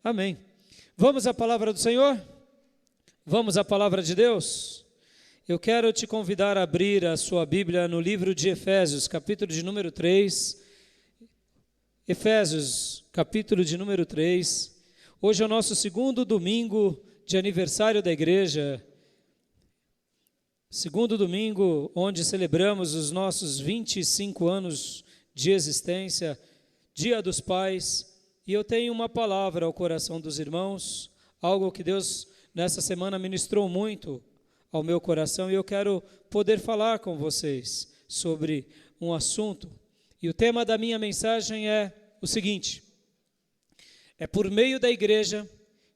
Amém. Vamos à palavra do Senhor? Vamos à palavra de Deus? Eu quero te convidar a abrir a sua Bíblia no livro de Efésios, capítulo de número 3. Efésios, capítulo de número 3. Hoje é o nosso segundo domingo de aniversário da igreja. Segundo domingo, onde celebramos os nossos 25 anos de existência, Dia dos Pais. E eu tenho uma palavra ao coração dos irmãos, algo que Deus nessa semana ministrou muito ao meu coração, e eu quero poder falar com vocês sobre um assunto. E o tema da minha mensagem é o seguinte: é por meio da igreja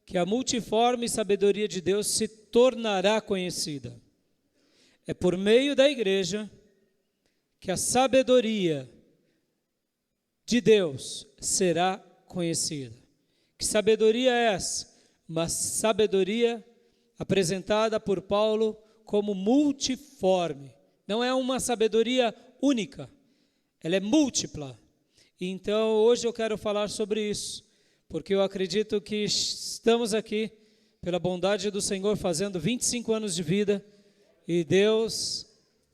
que a multiforme sabedoria de Deus se tornará conhecida. É por meio da igreja que a sabedoria de Deus será conhecida. Que sabedoria é essa? Uma sabedoria apresentada por Paulo como multiforme. Não é uma sabedoria única, ela é múltipla. Então hoje eu quero falar sobre isso, porque eu acredito que estamos aqui pela bondade do Senhor fazendo 25 anos de vida, e Deus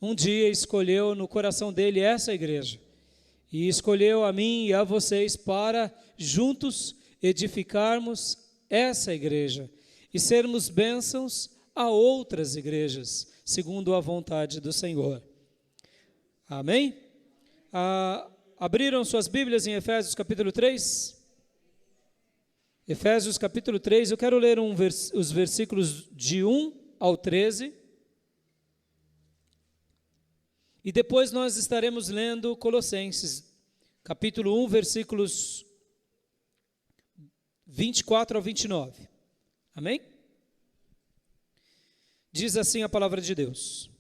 um dia escolheu no coração dele essa igreja, e escolheu a mim e a vocês para juntos edificarmos essa igreja e sermos bênçãos a outras igrejas, segundo a vontade do Senhor. Amém? Abriram suas Bíblias em Efésios capítulo 3? Efésios capítulo 3, eu quero ler os versículos de 1 ao 13. E depois nós estaremos lendo Colossenses, capítulo 1, versículos 24 ao 29. Amém? Diz assim a palavra de Deus: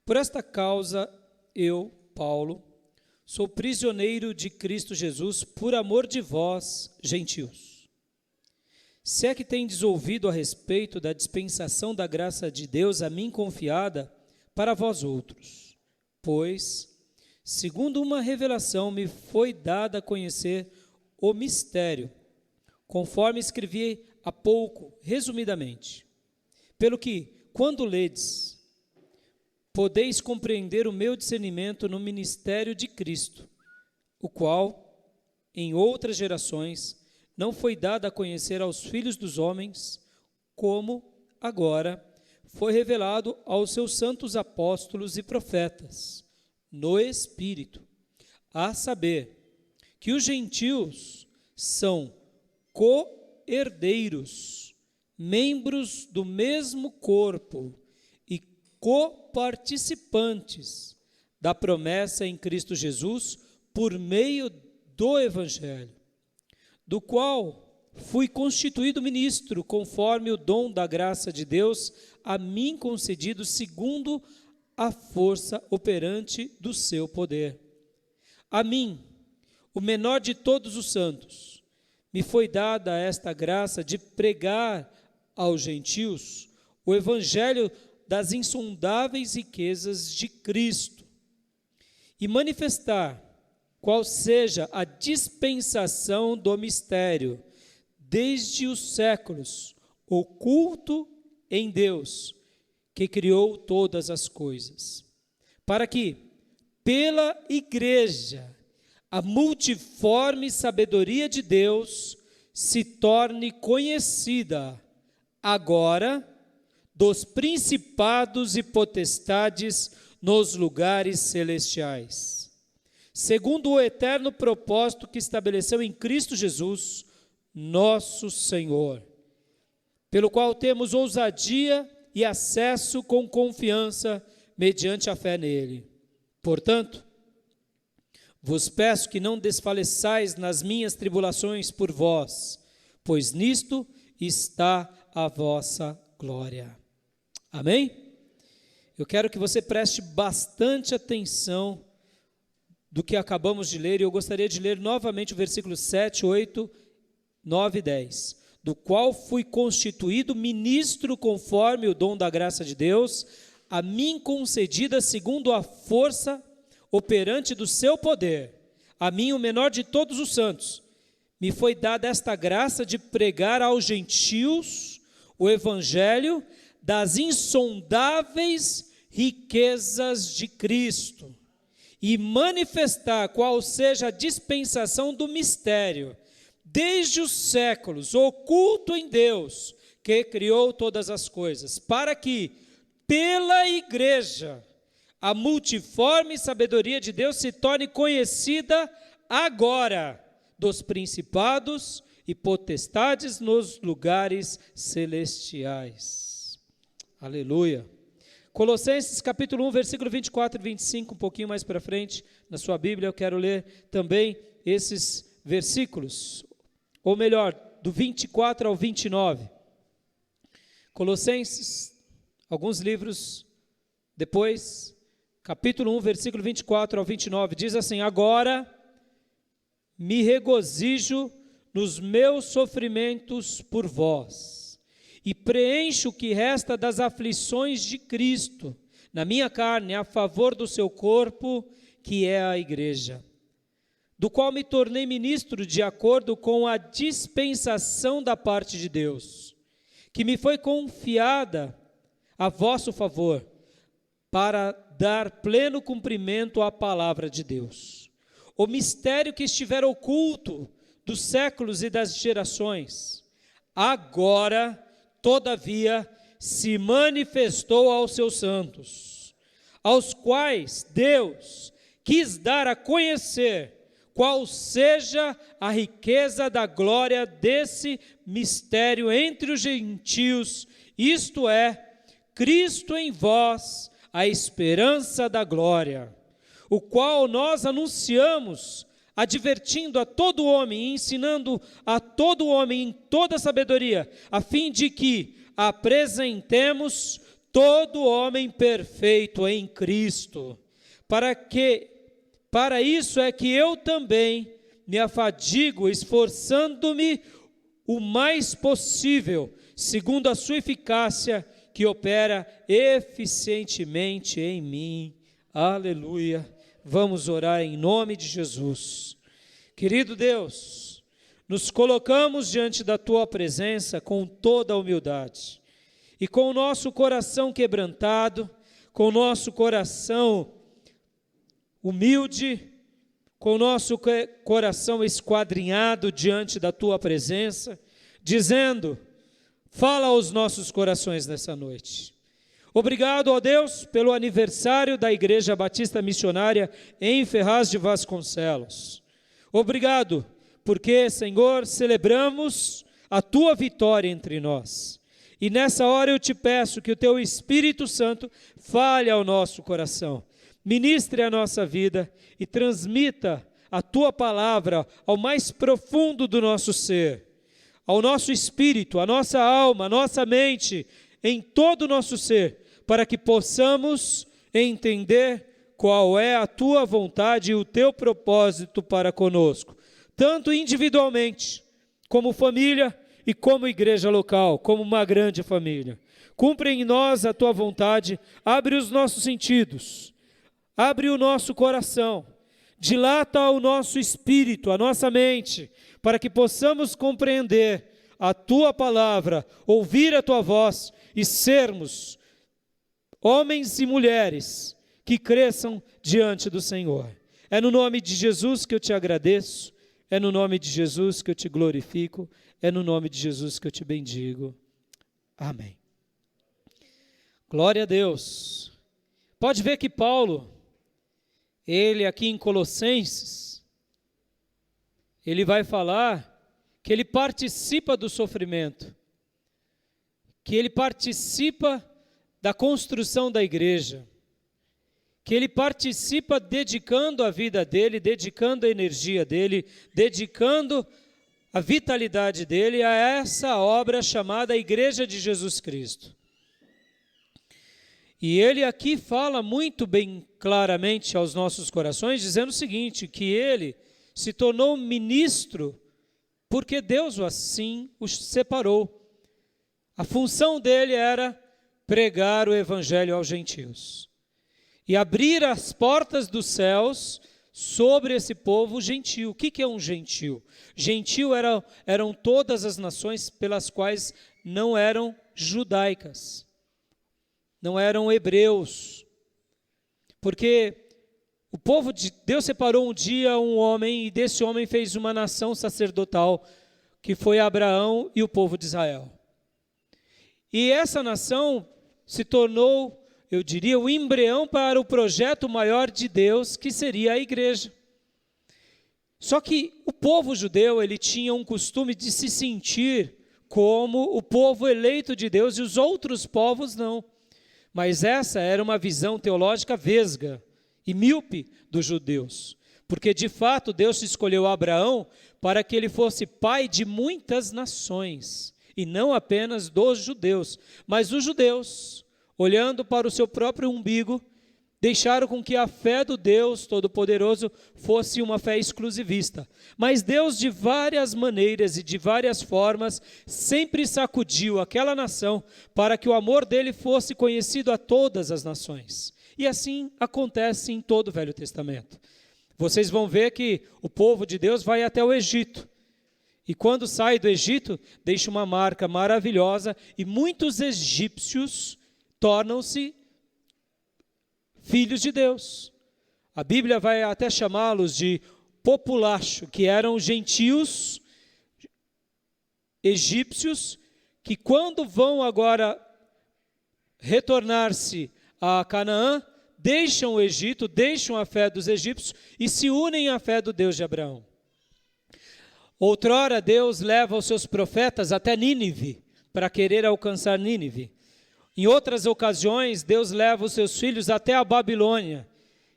Por esta causa eu, Paulo, sou prisioneiro de Cristo Jesus por amor de vós, gentios. Se é que tendes ouvido a respeito da dispensação da graça de Deus a mim confiada para vós outros, pois, segundo uma revelação, me foi dada a conhecer o mistério, conforme escrevi há pouco, resumidamente. Pelo que, quando ledes, podeis compreender o meu discernimento no ministério de Cristo, o qual, em outras gerações, não foi dado a conhecer aos filhos dos homens, como agora foi revelado aos seus santos apóstolos e profetas, no Espírito, a saber, que os gentios são co-herdeiros, membros do mesmo corpo e coparticipantes da promessa em Cristo Jesus por meio do Evangelho, do qual fui constituído ministro conforme o dom da graça de Deus a mim concedido segundo a força operante do seu poder. A mim, o menor de todos os santos, me foi dada esta graça de pregar aos gentios o evangelho das insondáveis riquezas de Cristo e manifestar qual seja a dispensação do mistério desde os séculos, oculto em Deus, que criou todas as coisas, para que, pela igreja, a multiforme sabedoria de Deus se torne conhecida agora dos principados e potestades nos lugares celestiais, segundo o eterno propósito que estabeleceu em Cristo Jesus, nosso Senhor, pelo qual temos ousadia e acesso com confiança mediante a fé nele. Portanto, vos peço que não desfaleçais nas minhas tribulações por vós, pois nisto está a vossa glória. Amém? Eu quero que você preste bastante atenção do que acabamos de ler, e eu gostaria de ler novamente o versículo 7, 8, 9 e 10. Do qual fui constituído ministro conforme o dom da graça de Deus, a mim concedida segundo a força operante do seu poder. A mim, o menor de todos os santos, me foi dada esta graça de pregar aos gentios o evangelho das insondáveis riquezas de Cristo e manifestar qual seja a dispensação do mistério, desde os séculos, oculto em Deus, que criou todas as coisas, para que, pela igreja, a multiforme sabedoria de Deus se torne conhecida agora dos principados e potestades nos lugares celestiais. Aleluia. Colossenses capítulo 1, versículo 24 e 25, um pouquinho mais para frente, na sua Bíblia, eu quero ler também esses versículos, ou melhor, do 24 ao 29. Colossenses, alguns livros depois, capítulo 1, versículo 24 ao 29, diz assim: agora me regozijo nos meus sofrimentos por vós, e preencho o que resta das aflições de Cristo na minha carne, a favor do seu corpo, que é a igreja, do qual me tornei ministro de acordo com a dispensação da parte de Deus, que me foi confiada a vosso favor, para dar pleno cumprimento à palavra de Deus. O mistério que estiver oculto dos séculos e das gerações, agora, todavia, se manifestou aos seus santos, aos quais Deus quis dar a conhecer qual seja a riqueza da glória desse mistério entre os gentios, isto é, Cristo em vós, a esperança da glória, o qual nós anunciamos, advertindo a todo homem e ensinando a todo homem em toda sabedoria, a fim de que apresentemos todo homem perfeito em Cristo, para isso é que eu também me afadigo, esforçando-me o mais possível, segundo a sua eficácia, que opera eficientemente em mim. Aleluia. Vamos orar em nome de Jesus. Querido Deus, nos colocamos diante da Tua presença com toda a humildade e com o nosso coração quebrantado, com o nosso coração humilde, com o nosso coração esquadrinhado diante da Tua presença, dizendo: fala aos nossos corações nessa noite. Obrigado, ó Deus, pelo aniversário da Igreja Batista Missionária em Ferraz de Vasconcelos. Obrigado, porque, Senhor, celebramos a Tua vitória entre nós. E nessa hora eu te peço que o Teu Espírito Santo fale ao nosso coração, ministre a nossa vida e transmita a Tua palavra ao mais profundo do nosso ser, ao nosso espírito, à nossa alma, à nossa mente, em todo o nosso ser, para que possamos entender qual é a Tua vontade e o Teu propósito para conosco, tanto individualmente, como família e como igreja local, como uma grande família. Cumpre em nós a Tua vontade, abre os nossos sentidos, abre o nosso coração, dilata o nosso espírito, a nossa mente, para que possamos compreender a Tua palavra, ouvir a Tua voz e sermos homens e mulheres que cresçam diante do Senhor. É no nome de Jesus que eu te agradeço, é no nome de Jesus que eu te glorifico, é no nome de Jesus que eu te bendigo. Amém. Glória a Deus. Pode ver que Paulo, ele aqui em Colossenses, ele vai falar que ele participa do sofrimento, que ele participa da construção da igreja, que ele participa dedicando a vida dele, dedicando a energia dele, dedicando a vitalidade dele a essa obra chamada Igreja de Jesus Cristo. E ele aqui fala muito bem claramente aos nossos corações, dizendo o seguinte, que ele se tornou ministro porque Deus assim o separou. A função dele era pregar o evangelho aos gentios e abrir as portas dos céus sobre esse povo gentio. O que é um gentio? Gentio eram todas as nações pelas quais não eram judaicas, não eram hebreus, porque o povo de Deus separou um dia um homem, e desse homem fez uma nação sacerdotal, que foi Abraão e o povo de Israel. E essa nação se tornou, eu diria, o embrião para o projeto maior de Deus, que seria a igreja. Só que o povo judeu, ele tinha um costume de se sentir como o povo eleito de Deus, e os outros povos não. Mas essa era uma visão teológica vesga e míope dos judeus, porque de fato Deus escolheu Abraão para que ele fosse pai de muitas nações, e não apenas dos judeus, mas os judeus, olhando para o seu próprio umbigo, deixaram com que a fé do Deus Todo-Poderoso fosse uma fé exclusivista. Mas Deus, de várias maneiras e de várias formas, sempre sacudiu aquela nação para que o amor dele fosse conhecido a todas as nações. E assim acontece em todo o Velho Testamento. Vocês vão ver que o povo de Deus vai até o Egito. E quando sai do Egito, deixa uma marca maravilhosa, e muitos egípcios tornam-se filhos de Deus. A Bíblia vai até chamá-los de populacho, que eram gentios egípcios, que quando vão agora retornar-se a Canaã, deixam o Egito, deixam a fé dos egípcios e se unem à fé do Deus de Abraão. Outrora Deus leva os seus profetas até Nínive, para querer alcançar Nínive. Em outras ocasiões, Deus leva os seus filhos até a Babilônia,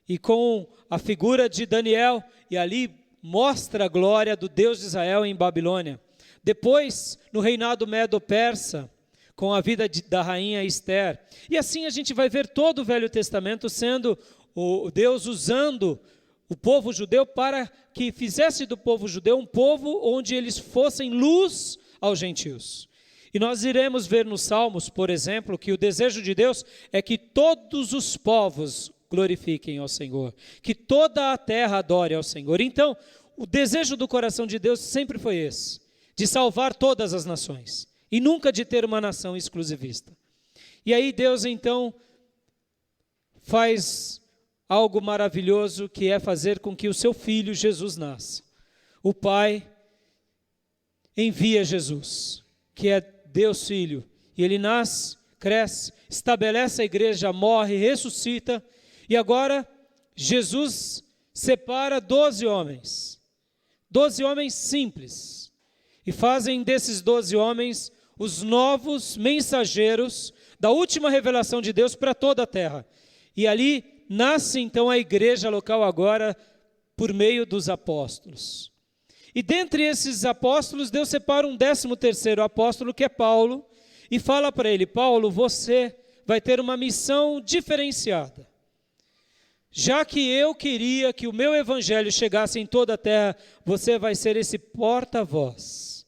e com a figura de Daniel, e ali mostra a glória do Deus de Israel em Babilônia. Depois, no reinado medo-persa, com a vida da rainha Ester. E assim a gente vai ver todo o Velho Testamento sendo o Deus usando o povo judeu para que fizesse do povo judeu um povo onde eles fossem luz aos gentios. E nós iremos ver nos Salmos, por exemplo, que o desejo de Deus é que todos os povos glorifiquem ao Senhor, que toda a terra adore ao Senhor. Então, o desejo do coração de Deus sempre foi esse, de salvar todas as nações, e nunca de ter uma nação exclusivista. E aí Deus então faz algo maravilhoso, que é fazer com que o seu filho Jesus nasça. O Pai envia Jesus, que é Deus Filho, e ele nasce, cresce, estabelece a igreja, morre, ressuscita, e agora Jesus separa 12 homens simples, e fazem desses 12 homens os novos mensageiros da última revelação de Deus para toda a terra. E ali nasce então a igreja local agora por meio dos apóstolos. E dentre esses apóstolos, Deus separa um 13º apóstolo, que é Paulo, e fala para ele: Paulo, você vai ter uma missão diferenciada. Já que eu queria que o meu evangelho chegasse em toda a terra, você vai ser esse porta-voz.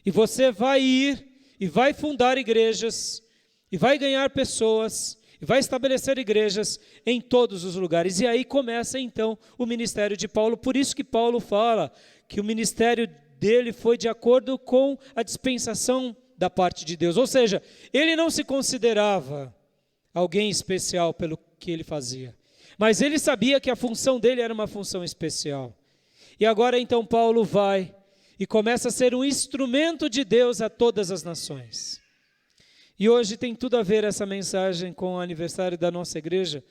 E você vai ir e vai fundar igrejas, e vai ganhar pessoas, e vai estabelecer igrejas em todos os lugares. E aí começa então o ministério de Paulo. Por isso que Paulo fala que o ministério dele foi de acordo com a dispensação da parte de Deus. Ou seja, ele não se considerava alguém especial pelo que ele fazia, mas ele sabia que a função dele era uma função especial. E agora então Paulo vai e começa a ser um instrumento de Deus a todas as nações. E hoje tem tudo a ver essa mensagem com o aniversário da nossa igreja,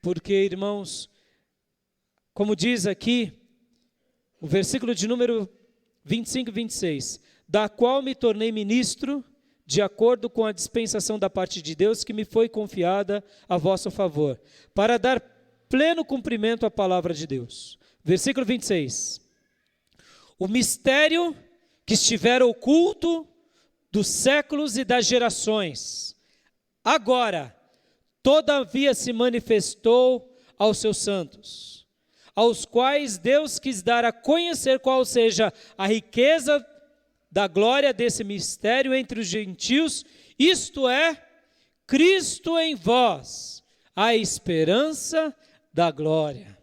porque, irmãos, como diz aqui, o versículo de número 25 e 26, da qual me tornei ministro, de acordo com a dispensação da parte de Deus que me foi confiada a vosso favor, para dar pleno cumprimento à palavra de Deus. Versículo 26. O mistério que estivera oculto dos séculos e das gerações, agora, todavia se manifestou aos seus santos, aos quais Deus quis dar a conhecer qual seja a riqueza da glória desse mistério entre os gentios, isto é, Cristo em vós, a esperança da glória.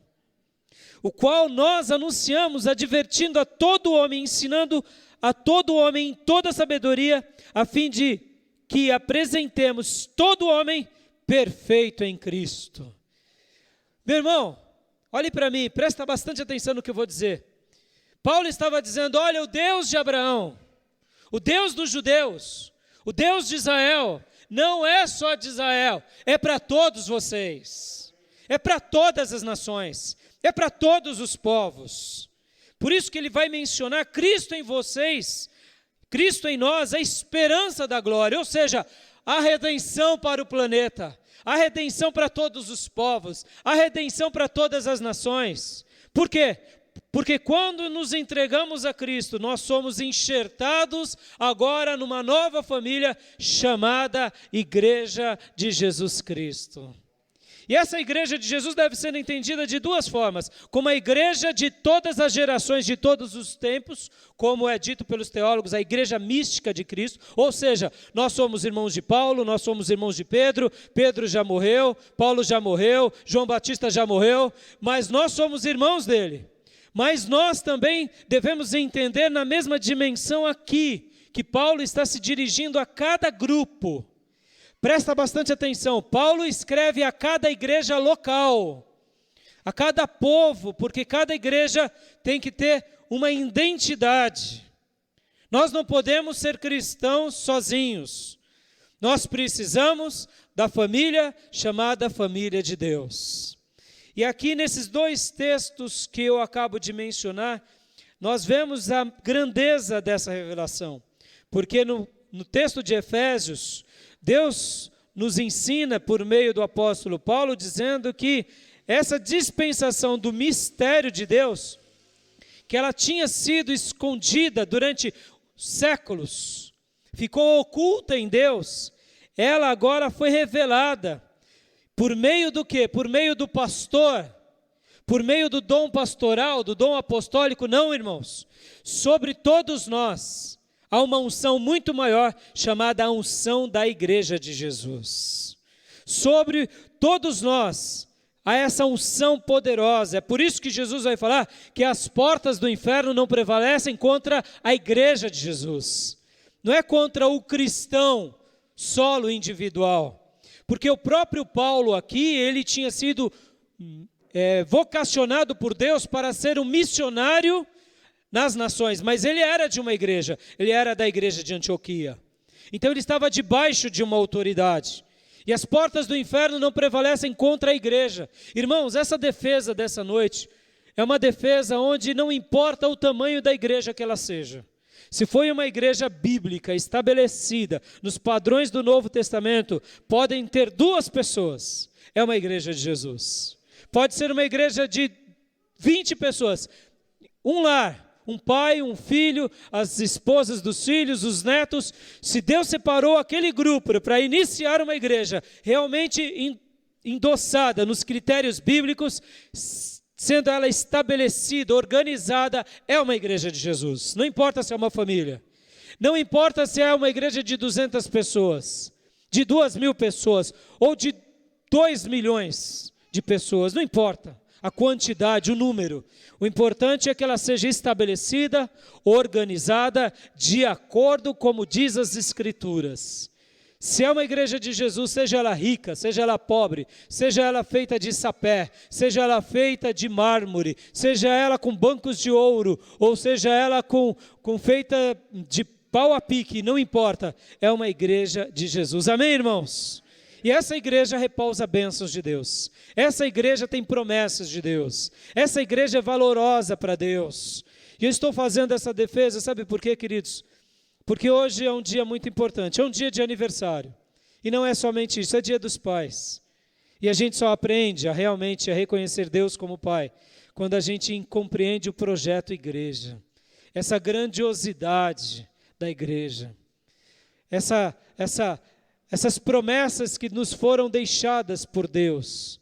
o qual nós anunciamos, advertindo a todo homem, ensinando a todo homem em toda sabedoria, a fim de que apresentemos todo homem perfeito em Cristo. Meu irmão, olhe para mim, presta bastante atenção no que eu vou dizer. Paulo estava dizendo, olha, o Deus de Abraão, o Deus dos judeus, o Deus de Israel, não é só de Israel, é para todos vocês, é para todas as nações, é para todos os povos. Por isso que ele vai mencionar Cristo em vocês, Cristo em nós, a esperança da glória, ou seja, a redenção para o planeta, a redenção para todos os povos, a redenção para todas as nações. Por quê? Porque quando nos entregamos a Cristo, nós somos enxertados agora numa nova família chamada Igreja de Jesus Cristo. E essa igreja de Jesus deve ser entendida de duas formas, como a igreja de todas as gerações, de todos os tempos, como é dito pelos teólogos, a igreja mística de Cristo, ou seja, nós somos irmãos de Paulo, nós somos irmãos de Pedro, Pedro já morreu, Paulo já morreu, João Batista já morreu, mas nós somos irmãos dele. Mas nós também devemos entender na mesma dimensão aqui, que Paulo está se dirigindo a cada grupo. Presta bastante atenção, Paulo escreve a cada igreja local, a cada povo, porque cada igreja tem que ter uma identidade. Nós não podemos ser cristãos sozinhos, nós precisamos da família chamada família de Deus. E aqui nesses dois textos que eu acabo de mencionar, nós vemos a grandeza dessa revelação, porque no texto de Efésios, Deus nos ensina por meio do apóstolo Paulo, dizendo que essa dispensação do mistério de Deus, que ela tinha sido escondida durante séculos, ficou oculta em Deus, ela agora foi revelada. Por meio do quê? Por meio do pastor, por meio do dom pastoral, do dom apostólico, não, irmãos, sobre todos nós. Há uma unção muito maior, chamada a unção da igreja de Jesus. Sobre todos nós, há essa unção poderosa. É por isso que Jesus vai falar que as portas do inferno não prevalecem contra a igreja de Jesus. Não é contra o cristão solo individual. Porque o próprio Paulo aqui, ele tinha sido vocacionado por Deus para ser um missionário nas nações, mas ele era de uma igreja, ele era da igreja de Antioquia. Então ele estava debaixo de uma autoridade. E as portas do inferno não prevalecem contra a igreja. Irmãos, essa defesa dessa noite é uma defesa onde não importa o tamanho da igreja que ela seja. Se foi uma igreja bíblica estabelecida nos padrões do Novo Testamento, podem ter 2 pessoas. É uma igreja de Jesus. Pode ser uma igreja de 20 pessoas. Um lar. Um pai, um filho, as esposas dos filhos, os netos. Se Deus separou aquele grupo para iniciar uma igreja realmente endossada nos critérios bíblicos, sendo ela estabelecida, organizada, é uma igreja de Jesus. Não importa se é uma família, não importa se é uma igreja de 200 pessoas, de 2.000 pessoas, ou de 2 milhões de pessoas, não importa a quantidade, o número. O importante é que ela seja estabelecida, organizada, de acordo como diz as Escrituras. Se é uma igreja de Jesus, seja ela rica, seja ela pobre, seja ela feita de sapé, seja ela feita de mármore, seja ela com bancos de ouro, ou seja ela com feita de pau a pique, não importa, é uma igreja de Jesus. Amém, irmãos? E essa igreja repousa bênçãos de Deus. Essa igreja tem promessas de Deus. Essa igreja é valorosa para Deus. E eu estou fazendo essa defesa, sabe por quê, queridos? Porque hoje é um dia muito importante, é um dia de aniversário. E não é somente isso, é dia dos pais. E a gente só aprende realmente a reconhecer Deus como Pai quando a gente compreende o projeto igreja. Essa grandiosidade da igreja. Essas promessas que nos foram deixadas por Deus.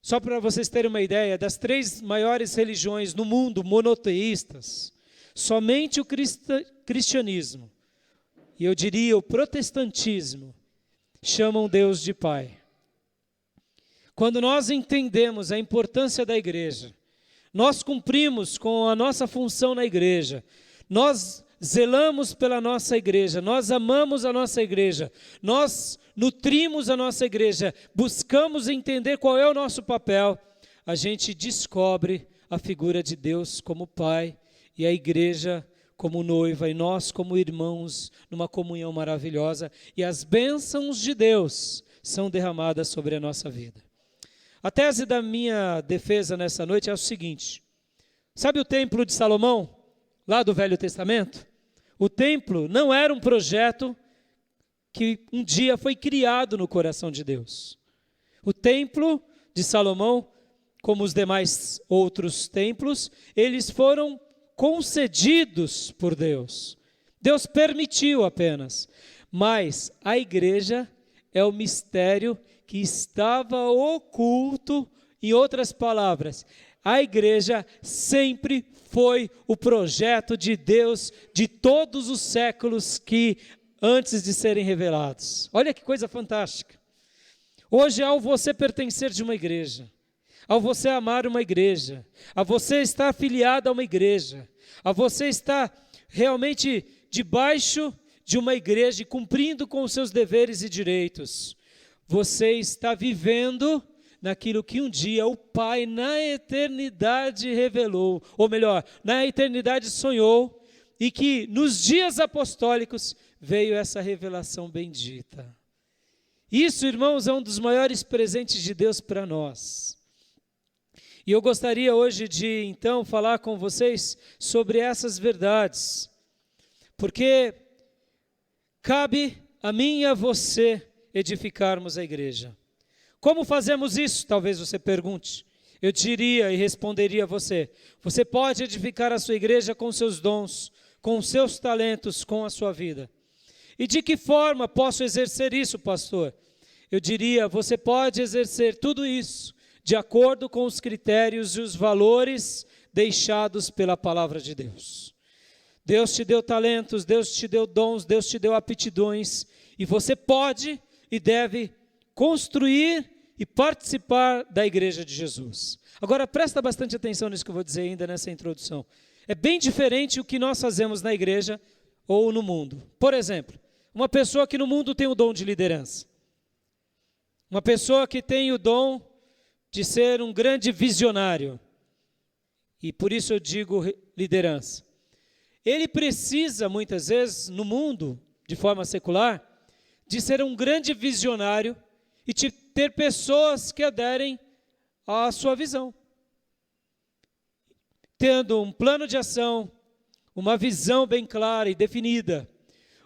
Só para vocês terem uma ideia, das 3 maiores religiões no mundo, monoteístas, somente o cristianismo, e eu diria o protestantismo, chamam Deus de Pai. Quando nós entendemos a importância da igreja, nós cumprimos com a nossa função na igreja, nós zelamos pela nossa igreja, nós amamos a nossa igreja, nós nutrimos a nossa igreja, buscamos entender qual é o nosso papel, a gente descobre a figura de Deus como Pai e a igreja como noiva e nós como irmãos numa comunhão maravilhosa e as bênçãos de Deus são derramadas sobre a nossa vida. A tese da minha defesa nessa noite é o seguinte: sabe o templo de Salomão, lá do Velho Testamento? O templo não era um projeto que um dia foi criado no coração de Deus. O templo de Salomão, como os demais outros templos, eles foram concedidos por Deus. Deus permitiu apenas. Mas a igreja é o mistério que estava oculto. Em outras palavras, a igreja sempre foi o projeto de Deus de todos os séculos que antes de serem revelados. Olha que coisa fantástica. Hoje, ao você pertencer de uma igreja, ao você amar uma igreja, a você estar afiliado a uma igreja, a você estar realmente debaixo de uma igreja e cumprindo com os seus deveres e direitos, você está vivendo naquilo que um dia o Pai na eternidade revelou, ou melhor, na eternidade sonhou, e que nos dias apostólicos veio essa revelação bendita. Isso, irmãos, é um dos maiores presentes de Deus para nós. E eu gostaria hoje de, então, falar com vocês sobre essas verdades, porque cabe a mim e a você edificarmos a igreja. Como fazemos isso? Talvez você pergunte. Eu diria e responderia a você: você pode edificar a sua igreja com seus dons, com os seus talentos, com a sua vida. E de que forma posso exercer isso, pastor? Eu diria, você pode exercer tudo isso de acordo com os critérios e os valores deixados pela palavra de Deus. Deus te deu talentos, Deus te deu dons, Deus te deu aptidões, e você pode e deve construir e participar da igreja de Jesus. Agora, presta bastante atenção nisso que eu vou dizer ainda nessa introdução. É bem diferente o que nós fazemos na igreja ou no mundo. Por exemplo, uma pessoa que no mundo tem o dom de liderança. Uma pessoa que tem o dom de ser um grande visionário. E por isso eu digo liderança. Ele precisa, muitas vezes, no mundo, de forma secular, de ser um grande visionário e ter pessoas que aderem à sua visão. Tendo um plano de ação, uma visão bem clara e definida,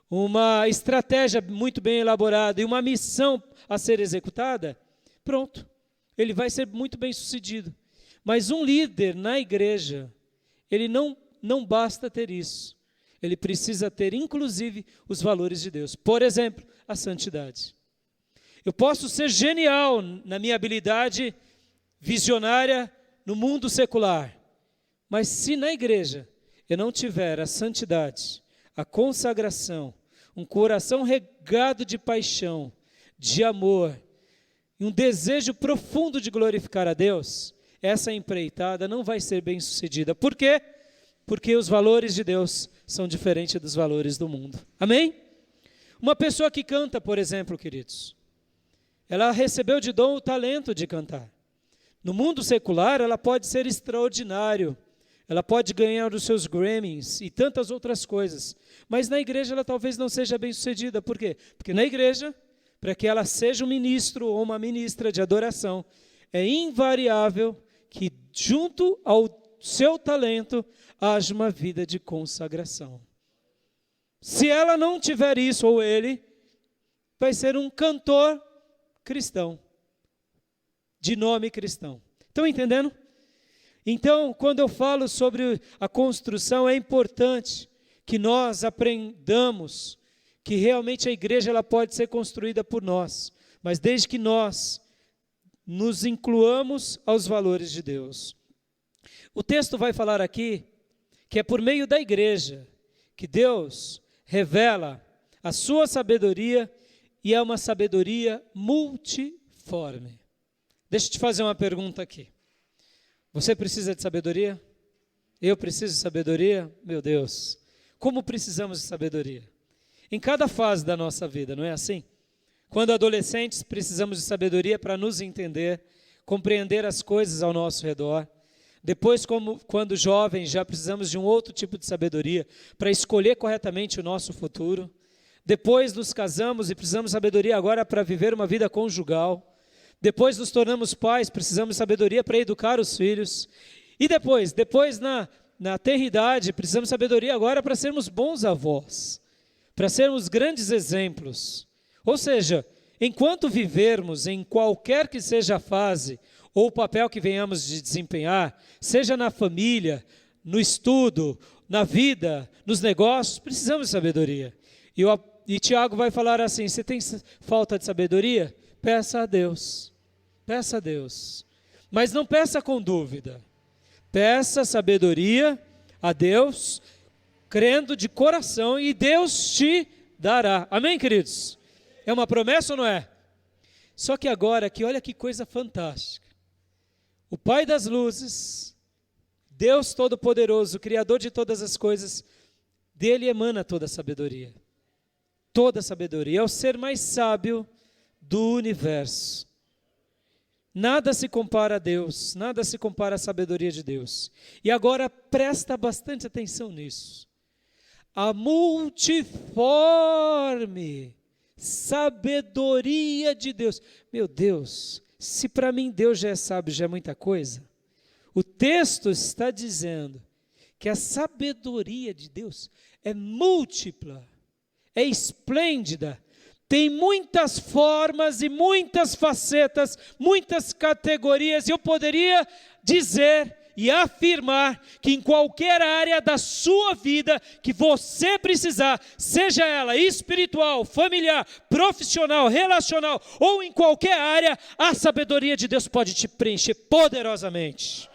uma estratégia muito bem elaborada e uma missão a ser executada, pronto, ele vai ser muito bem sucedido. Mas um líder na igreja, ele não basta ter isso. Ele precisa ter, inclusive, os valores de Deus. Por exemplo, a santidade. Eu posso ser genial na minha habilidade visionária no mundo secular, mas se na igreja eu não tiver a santidade, a consagração, um coração regado de paixão, de amor, e um desejo profundo de glorificar a Deus, essa empreitada não vai ser bem sucedida. Por quê? Porque os valores de Deus são diferentes dos valores do mundo. Amém? Uma pessoa que canta, por exemplo, queridos, ela recebeu de dom o talento de cantar. No mundo secular, ela pode ser extraordinário, ela pode ganhar os seus Grammys e tantas outras coisas, mas na igreja ela talvez não seja bem sucedida. Por quê? Porque na igreja, para que ela seja um ministro ou uma ministra de adoração, é invariável que junto ao seu talento haja uma vida de consagração. Se ela não tiver isso, ou ele, vai ser um cantor cristão, de nome cristão. Estão entendendo? Então, quando eu falo sobre a construção, é importante que nós aprendamos que realmente a igreja ela pode ser construída por nós, mas desde que nós nos incluamos aos valores de Deus. O texto vai falar aqui que é por meio da igreja que Deus revela a sua sabedoria, e é uma sabedoria multiforme. Deixa eu te fazer uma pergunta aqui. Você precisa de sabedoria? Eu preciso de sabedoria? Meu Deus, como precisamos de sabedoria? Em cada fase da nossa vida, não é assim? Quando adolescentes, precisamos de sabedoria para nos entender, compreender as coisas ao nosso redor. Depois, quando jovens, já precisamos de um outro tipo de sabedoria para escolher corretamente o nosso futuro. Depois nos casamos e precisamos de sabedoria agora para viver uma vida conjugal. Depois nos tornamos pais, precisamos de sabedoria para educar os filhos. E depois na tenridade, precisamos de sabedoria agora para sermos bons avós, para sermos grandes exemplos. Ou seja, enquanto vivermos em qualquer que seja a fase ou o papel que venhamos de desempenhar, seja na família, no estudo, na vida, nos negócios, precisamos de sabedoria. E Tiago vai falar assim: você tem falta de sabedoria? Peça a Deus. Peça a Deus. Mas não peça com dúvida. Peça sabedoria a Deus, crendo de coração, e Deus te dará. Amém, queridos? É uma promessa ou não é? Só que agora, aqui, olha que coisa fantástica. O Pai das luzes, Deus Todo-Poderoso, Criador de todas as coisas, dele emana toda a sabedoria. Toda a sabedoria. É o ser mais sábio do universo. Nada se compara a Deus, nada se compara à sabedoria de Deus. E agora presta bastante atenção nisso. A multiforme sabedoria de Deus. Meu Deus, se para mim Deus já é sábio, já é muita coisa. O texto está dizendo que a sabedoria de Deus é múltipla, é esplêndida, tem muitas formas e muitas facetas, muitas categorias. E eu poderia dizer e afirmar que em qualquer área da sua vida que você precisar, seja ela espiritual, familiar, profissional, relacional ou em qualquer área, a sabedoria de Deus pode te preencher poderosamente.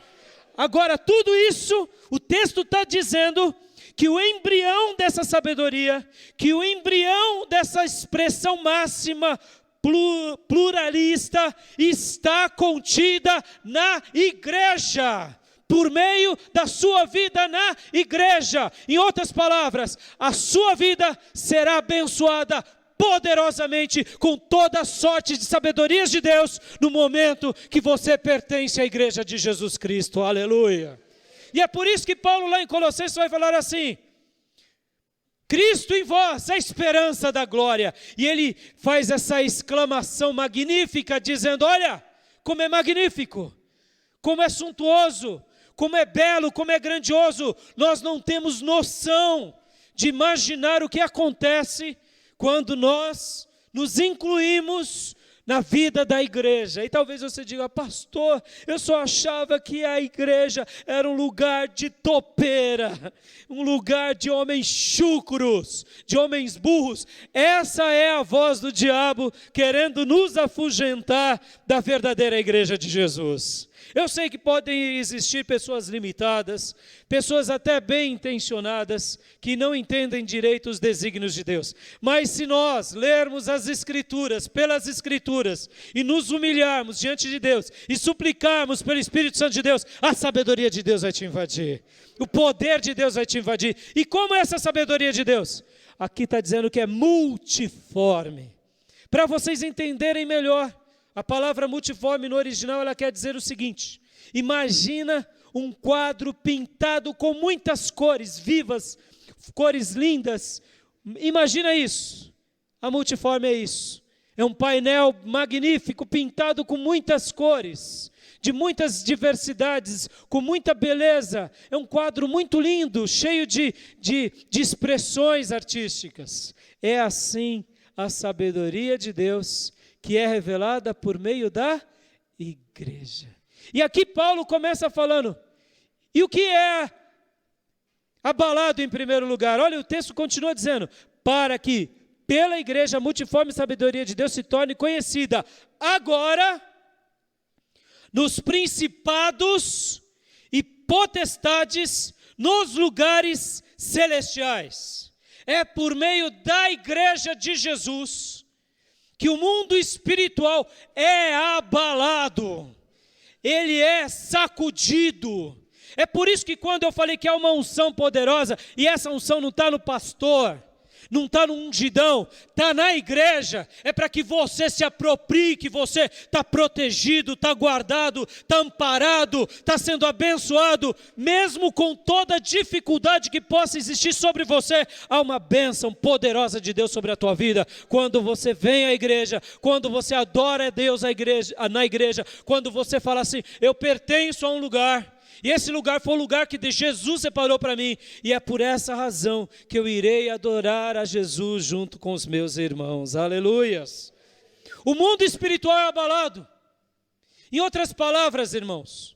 Agora, tudo isso, o texto está dizendo que o embrião dessa sabedoria, que o embrião dessa expressão máxima pluralista está contida na igreja, por meio da sua vida na igreja. Em outras palavras, a sua vida será abençoada poderosamente com toda sorte de sabedorias de Deus no momento que você pertence à igreja de Jesus Cristo. Aleluia! E é por isso que Paulo lá em Colossenses vai falar assim: Cristo em vós, a esperança da glória. E ele faz essa exclamação magnífica, dizendo: olha, como é magnífico, como é suntuoso, como é belo, como é grandioso. Nós não temos noção de imaginar o que acontece quando nós nos incluímos na vida da igreja. E talvez você diga: pastor, eu só achava que a igreja era um lugar de topeira, um lugar de homens chucros, de homens burros. Essa é a voz do diabo querendo nos afugentar da verdadeira igreja de Jesus. Eu sei que podem existir pessoas limitadas, pessoas até bem intencionadas, que não entendem direito os desígnios de Deus. Mas se nós lermos as Escrituras, pelas Escrituras, e nos humilharmos diante de Deus, e suplicarmos pelo Espírito Santo de Deus, a sabedoria de Deus vai te invadir. O poder de Deus vai te invadir. E como é essa sabedoria de Deus? Aqui está dizendo que é multiforme. Para vocês entenderem melhor, a palavra multiforme no original, ela quer dizer o seguinte: imagina um quadro pintado com muitas cores vivas, cores lindas. Imagina isso. A multiforme é isso. É um painel magnífico, pintado com muitas cores, de muitas diversidades, com muita beleza. É um quadro muito lindo, cheio de expressões artísticas. É assim a sabedoria de Deus, que é revelada por meio da igreja. E aqui Paulo começa falando, e o que é abalado em primeiro lugar? Olha, o texto continua dizendo: para que pela igreja a multiforme sabedoria de Deus se torne conhecida agora nos principados e potestades nos lugares celestiais. É por meio da igreja de Jesus que o mundo espiritual é abalado. ele é sacudido. É por isso que quando eu falei que é uma unção poderosa, e essa unção não está no pastor, não está no ungidão, está na igreja, é para que você se aproprie, que você está protegido, está guardado, está amparado, está sendo abençoado, mesmo com toda dificuldade que possa existir sobre você, há uma bênção poderosa de Deus sobre a tua vida, quando você vem à igreja, quando você adora a Deus na igreja, quando você fala assim, eu pertenço a um lugar, e esse lugar foi o lugar que Jesus separou para mim, e é por essa razão que eu irei adorar a Jesus junto com os meus irmãos, aleluias. O mundo espiritual é abalado. Em outras palavras, irmãos,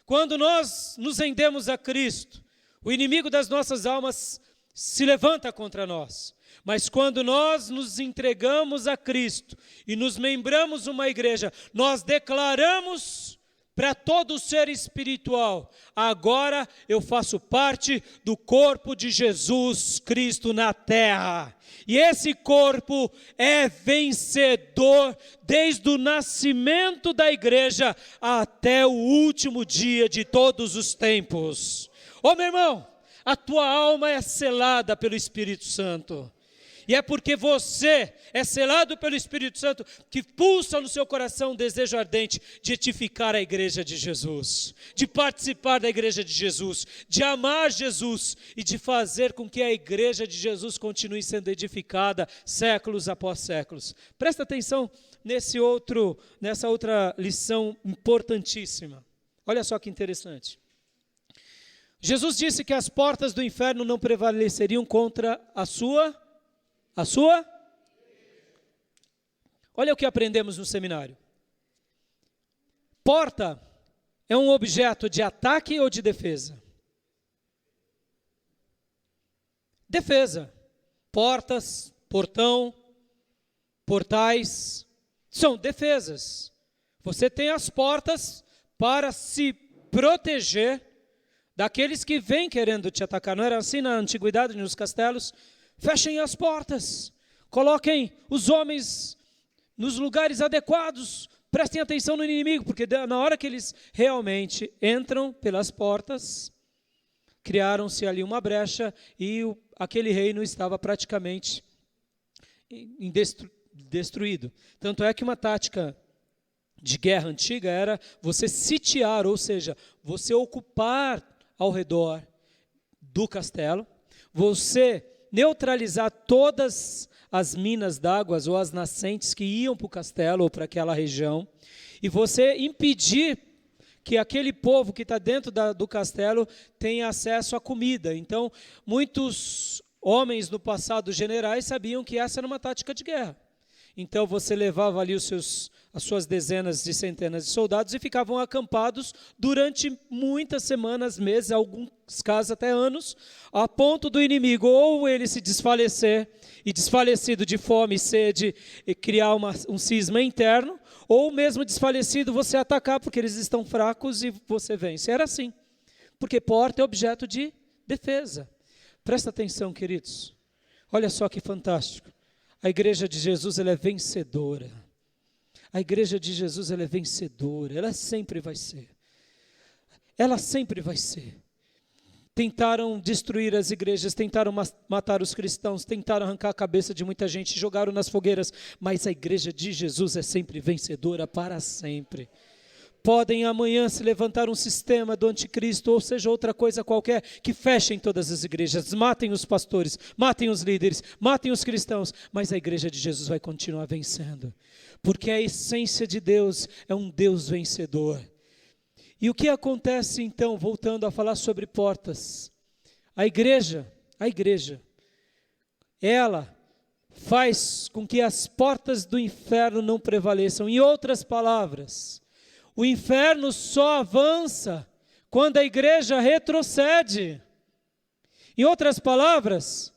quando nós nos rendemos a Cristo, o inimigo das nossas almas se levanta contra nós. Mas quando nós nos entregamos a Cristo e nos membramos uma igreja, nós declaramos para todo ser espiritual, agora eu faço parte do corpo de Jesus Cristo na terra. E esse corpo é vencedor desde o nascimento da igreja até o último dia de todos os tempos. Ô meu irmão, a tua alma é selada pelo Espírito Santo. E é porque você é selado pelo Espírito Santo que pulsa no seu coração um desejo ardente de edificar a igreja de Jesus, de participar da igreja de Jesus, de amar Jesus e de fazer com que a igreja de Jesus continue sendo edificada séculos após séculos. Presta atenção nessa outra lição importantíssima. Olha só que interessante. Jesus disse que as portas do inferno não prevaleceriam contra a sua? Olha o que aprendemos no seminário. Porta é um objeto de ataque ou de defesa? Defesa. Portas, portão, portais, são defesas. Você tem as portas para se proteger daqueles que vêm querendo te atacar. Não era assim na antiguidade, nos castelos? Fechem as portas, coloquem os homens nos lugares adequados, prestem atenção no inimigo, porque na hora que eles realmente entram pelas portas, criaram-se ali uma brecha e aquele reino estava praticamente destruído. Tanto é que uma tática de guerra antiga era você sitiar, ou seja, você ocupar ao redor do castelo, você neutralizar todas as minas d'água ou as nascentes que iam para o castelo ou para aquela região, e você impedir que aquele povo que está dentro do castelo tenha acesso à comida. Então, muitos homens no passado, generais, sabiam que essa era uma tática de guerra. Então você levava ali as suas dezenas de centenas de soldados e ficavam acampados durante muitas semanas, meses, alguns casos até anos, a ponto do inimigo ou ele se desfalecer, e desfalecido de fome e sede, e criar um cisma interno, ou mesmo desfalecido você atacar porque eles estão fracos e você vence. Era assim, porque porta é objeto de defesa. Presta atenção, queridos, olha só que fantástico. A igreja de Jesus, ela é vencedora. A igreja de Jesus, ela é vencedora. Ela sempre vai ser. Ela sempre vai ser. Tentaram destruir as igrejas, tentaram matar os cristãos, tentaram arrancar a cabeça de muita gente, jogaram nas fogueiras, mas a igreja de Jesus é sempre vencedora para sempre. Podem amanhã se levantar um sistema do anticristo, ou seja, outra coisa qualquer, que fechem todas as igrejas, matem os pastores, matem os líderes, matem os cristãos, mas a igreja de Jesus vai continuar vencendo, porque a essência de Deus é um Deus vencedor. E o que acontece então, voltando a falar sobre portas? A igreja, ela faz com que as portas do inferno não prevaleçam. Em outras palavras, o inferno só avança quando a igreja retrocede. Em outras palavras,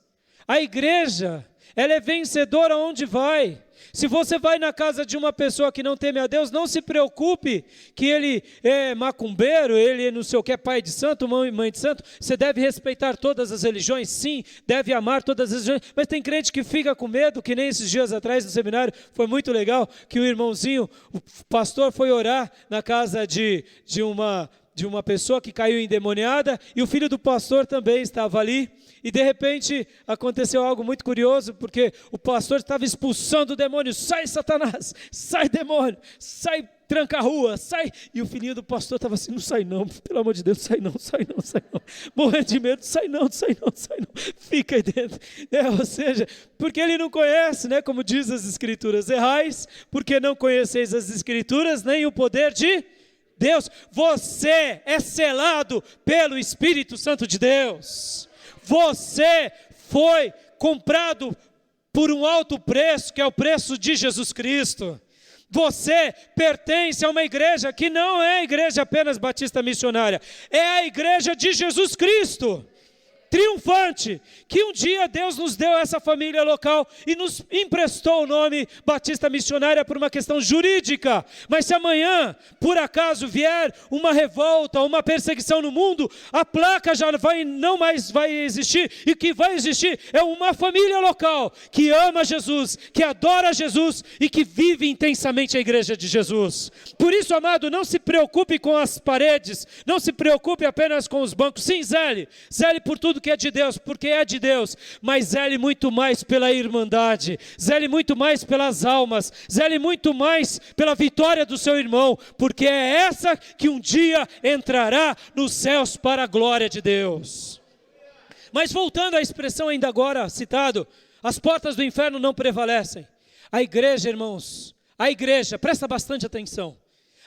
a igreja, ela é vencedora onde vai. Se você vai na casa de uma pessoa que não teme a Deus, não se preocupe que ele é macumbeiro, ele não sei o que, é pai de santo, mãe de santo. Você deve respeitar todas as religiões, sim, deve amar todas as religiões, mas tem crente que fica com medo, que nem esses dias atrás no seminário, foi muito legal, que o irmãozinho, o pastor foi orar na casa de uma pessoa que caiu endemoniada, e o filho do pastor também estava ali, e de repente aconteceu algo muito curioso, porque o pastor estava expulsando o demônio. Sai, Satanás, sai, demônio, sai, tranca a rua, sai. E o filhinho do pastor estava assim: não sai não, pelo amor de Deus, sai não, sai não, sai não, morrendo de medo, sai não, sai não, sai não, fica aí dentro. Ou seja, porque ele não conhece, né, como diz as escrituras: errais, porque não conheceis as escrituras, nem o poder de Deus. Você é selado pelo Espírito Santo de Deus. Você foi comprado por um alto preço, que é o preço de Jesus Cristo. Você pertence a uma igreja que não é a igreja apenas batista missionária, é a igreja de Jesus Cristo, triunfante, que um dia Deus nos deu essa família local e nos emprestou o nome Batista Missionária por uma questão jurídica. Mas se amanhã, por acaso, vier uma revolta, uma perseguição no mundo, a placa já não mais vai existir, e o que vai existir é uma família local que ama Jesus, que adora Jesus e que vive intensamente a igreja de Jesus. Por isso, amado, não se preocupe com as paredes, não se preocupe apenas com os bancos. Sim, zele por tudo que é de Deus, porque é de Deus, mas zele muito mais pela irmandade, zele muito mais pelas almas, zele muito mais pela vitória do seu irmão, porque é essa que um dia entrará nos céus para a glória de Deus. Mas voltando à expressão ainda agora citado, as portas do inferno não prevalecem. A igreja, irmãos, a igreja, presta bastante atenção,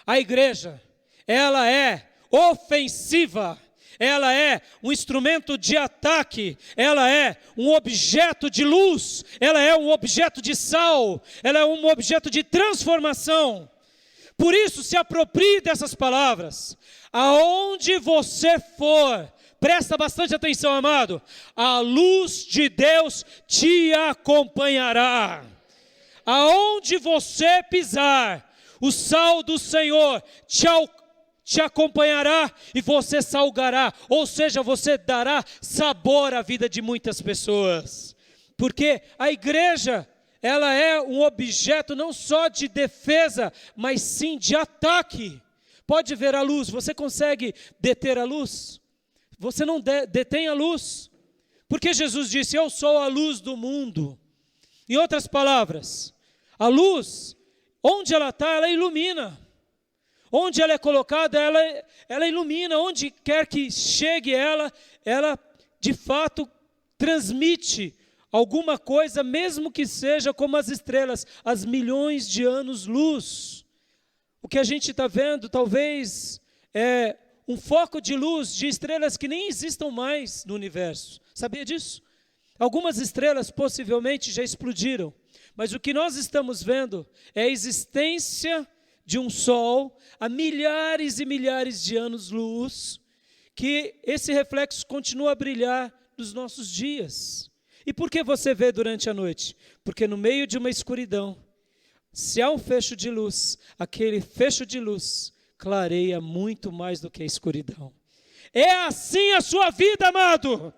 a igreja, ela é ofensiva, ela é um instrumento de ataque, ela é um objeto de luz, ela é um objeto de sal, ela é um objeto de transformação. Por isso, se aproprie dessas palavras. Aonde você for, presta bastante atenção, amado, a luz de Deus te acompanhará. Aonde você pisar, o sal do Senhor te acompanhará e você salgará, ou seja, você dará sabor à vida de muitas pessoas, porque a igreja, ela é um objeto não só de defesa, mas sim de ataque. Pode ver a luz, você consegue deter a luz? Você não detém a luz, porque Jesus disse: eu sou a luz do mundo. Em outras palavras, a luz, onde ela está, ela ilumina. Onde ela é colocada, ela ilumina. Onde quer que chegue ela de fato transmite alguma coisa, mesmo que seja como as estrelas, as milhões de anos-luz. O que a gente está vendo, talvez, é um foco de luz de estrelas que nem existam mais no universo. Sabia disso? Algumas estrelas possivelmente já explodiram, mas o que nós estamos vendo é a existência de um sol a milhares e milhares de anos-luz, que esse reflexo continua a brilhar nos nossos dias. E por que você vê durante a noite? Porque no meio de uma escuridão, se há um fecho de luz, aquele fecho de luz clareia muito mais do que a escuridão. É assim a sua vida, amado.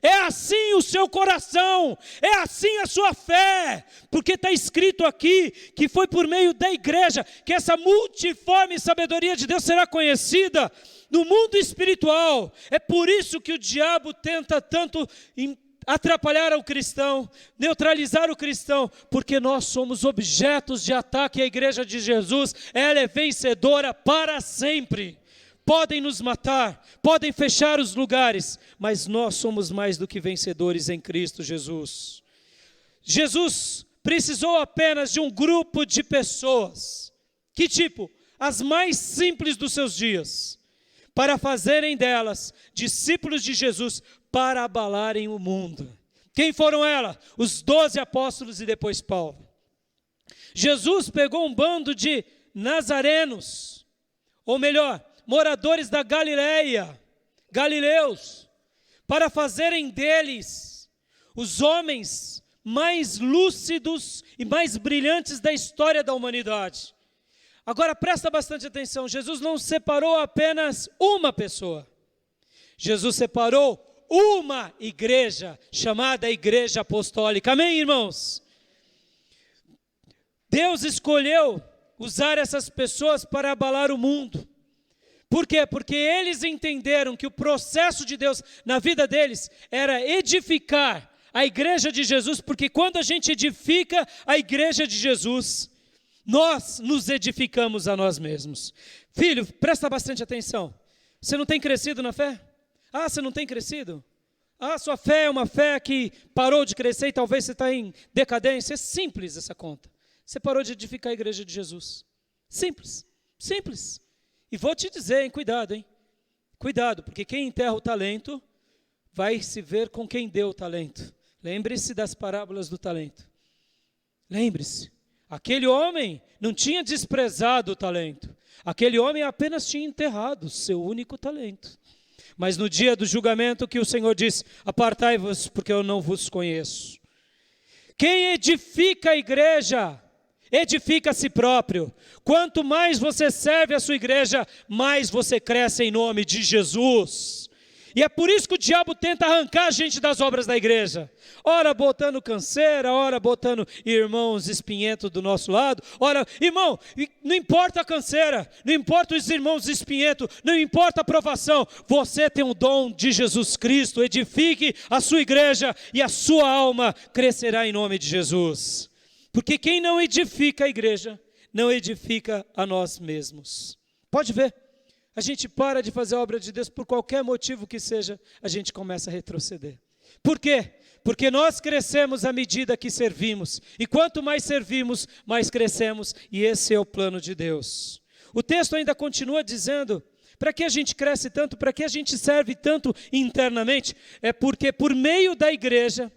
É assim o seu coração, é assim a sua fé, porque está escrito aqui que foi por meio da igreja que essa multiforme sabedoria de Deus será conhecida no mundo espiritual. É por isso que o diabo tenta tanto atrapalhar o cristão, neutralizar o cristão, porque nós somos objetos de ataque. A igreja de Jesus, ela é vencedora para sempre. Podem nos matar, podem fechar os lugares, mas nós somos mais do que vencedores em Cristo Jesus. Jesus precisou apenas de um grupo de pessoas, que tipo? As mais simples dos seus dias, para fazerem delas discípulos de Jesus, para abalarem o mundo. Quem foram elas? Os 12 apóstolos e depois Paulo. Jesus pegou um bando de nazarenos, ou melhor, moradores da Galileia, galileus, para fazerem deles os homens mais lúcidos e mais brilhantes da história da humanidade. Agora presta bastante atenção, Jesus não separou apenas uma pessoa. Jesus separou uma igreja, chamada Igreja Apostólica. Amém, irmãos? Deus escolheu usar essas pessoas para abalar o mundo. Por quê? Porque eles entenderam que o processo de Deus na vida deles era edificar a igreja de Jesus, porque quando a gente edifica a igreja de Jesus, nós nos edificamos a nós mesmos. Filho, presta bastante atenção. Você não tem crescido na fé? Ah, você não tem crescido? Ah, sua fé é uma fé que parou de crescer e talvez você está em decadência. É simples essa conta. Você parou de edificar a igreja de Jesus. Simples, simples. E vou te dizer, hein, cuidado, hein? Cuidado, porque quem enterra o talento vai se ver com quem deu o talento. Lembre-se das parábolas do talento. Lembre-se, aquele homem não tinha desprezado o talento. Aquele homem apenas tinha enterrado o seu único talento. Mas no dia do julgamento que o Senhor disse, apartai-vos porque eu não vos conheço. Quem edifica a igreja, edifica a si próprio. Quanto mais você serve a sua igreja, mais você cresce em nome de Jesus. E é por isso que o diabo tenta arrancar a gente das obras da igreja. Ora botando canseira, ora botando irmãos espinhentos do nosso lado. Ora, irmão, não importa a canseira, não importa os irmãos espinhentos, não importa a provação. Você tem o dom de Jesus Cristo. Edifique a sua igreja e a sua alma crescerá em nome de Jesus. Porque quem não edifica a igreja, não edifica a nós mesmos. Pode ver. A gente para de fazer a obra de Deus por qualquer motivo que seja, a gente começa a retroceder. Por quê? Porque nós crescemos à medida que servimos. E quanto mais servimos, mais crescemos. E esse é o plano de Deus. O texto ainda continua dizendo, para que a gente cresce tanto, para que a gente serve tanto internamente? É porque por meio da igreja,